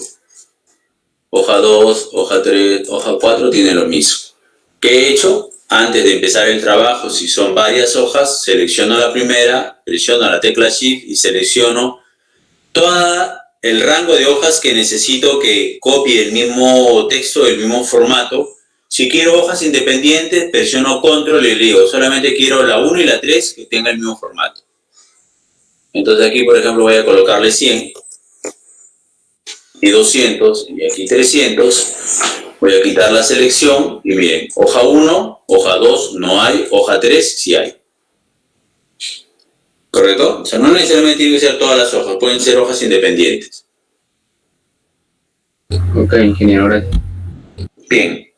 hoja 2, hoja 3, hoja 4 tiene lo mismo. ¿Qué he hecho? Antes de empezar el trabajo, si son varias hojas, selecciono la primera, presiono la tecla Shift y selecciono todo el rango de hojas que necesito que copie el mismo texto, el mismo formato. Si quiero hojas independientes, presiono Control y le digo, solamente quiero la 1 y la 3 que tengan el mismo formato. Entonces aquí, por ejemplo, voy a colocarle 100 y 200 y aquí 300. Voy a quitar la selección y miren, hoja 1, hoja 2 no hay, hoja 3 sí hay. ¿Correcto? O sea, no necesariamente tienen que ser todas las hojas, pueden ser hojas independientes. Ok, ingeniero, gracias. Bien.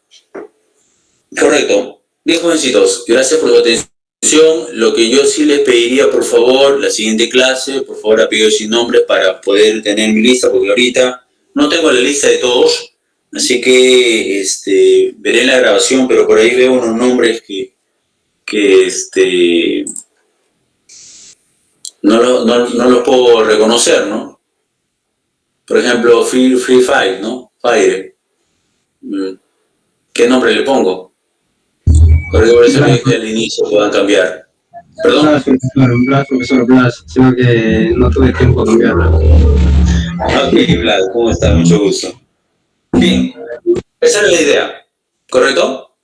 Correcto. Bien, jovencitos, gracias por su atención. Lo que yo sí les pediría, por favor, la siguiente clase, por favor, apellidos y nombres para poder tener mi lista, porque ahorita no tengo la lista de todos, así que veré en la grabación, pero por ahí veo unos nombres que no los puedo reconocer, ¿no? Por ejemplo, Free Fire, ¿no? Fire. ¿Qué nombre le pongo? Porque por eso le dije al inicio puedan cambiar. ¿Perdón? Blas, profesor Blas, sino que no tuve tiempo de cambiarlo. Ok, Vlad, ¿cómo está? Mucho gusto. Bien, esa es la idea, ¿correcto?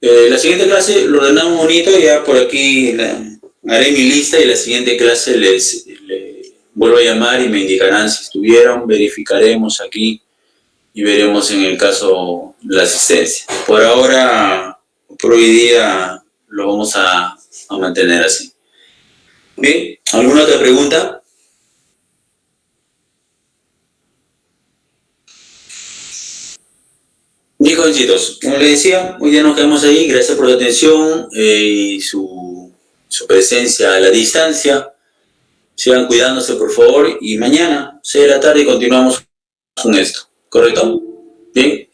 La siguiente clase lo ordenamos bonito, ya por aquí haré mi lista y la siguiente clase les vuelvo a llamar y me indicarán si estuvieron, verificaremos aquí y veremos en el caso la asistencia. Por ahora, por hoy día lo vamos a mantener así. Bien, ¿alguna otra pregunta? Bien, jovencitos, como les decía, hoy día nos quedamos ahí. Gracias por la atención y su presencia a la distancia. Sigan cuidándose, por favor, y mañana, 6 de la tarde, continuamos con esto, ¿correcto? Bien,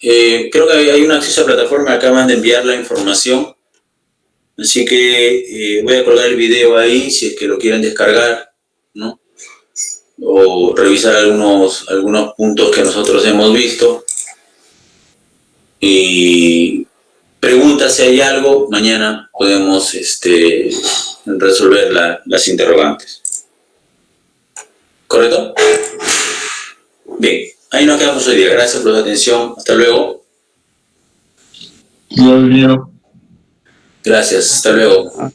creo que hay un acceso a plataforma, acaban de enviar la información, así que voy a colgar el video ahí si es que lo quieren descargar, ¿no? O revisar algunos puntos que nosotros hemos visto. Y pregunta si hay algo, mañana podemos resolver las interrogantes. ¿Correcto? Bien, ahí nos quedamos hoy día. Gracias por su atención. Hasta luego. Gracias, hasta luego.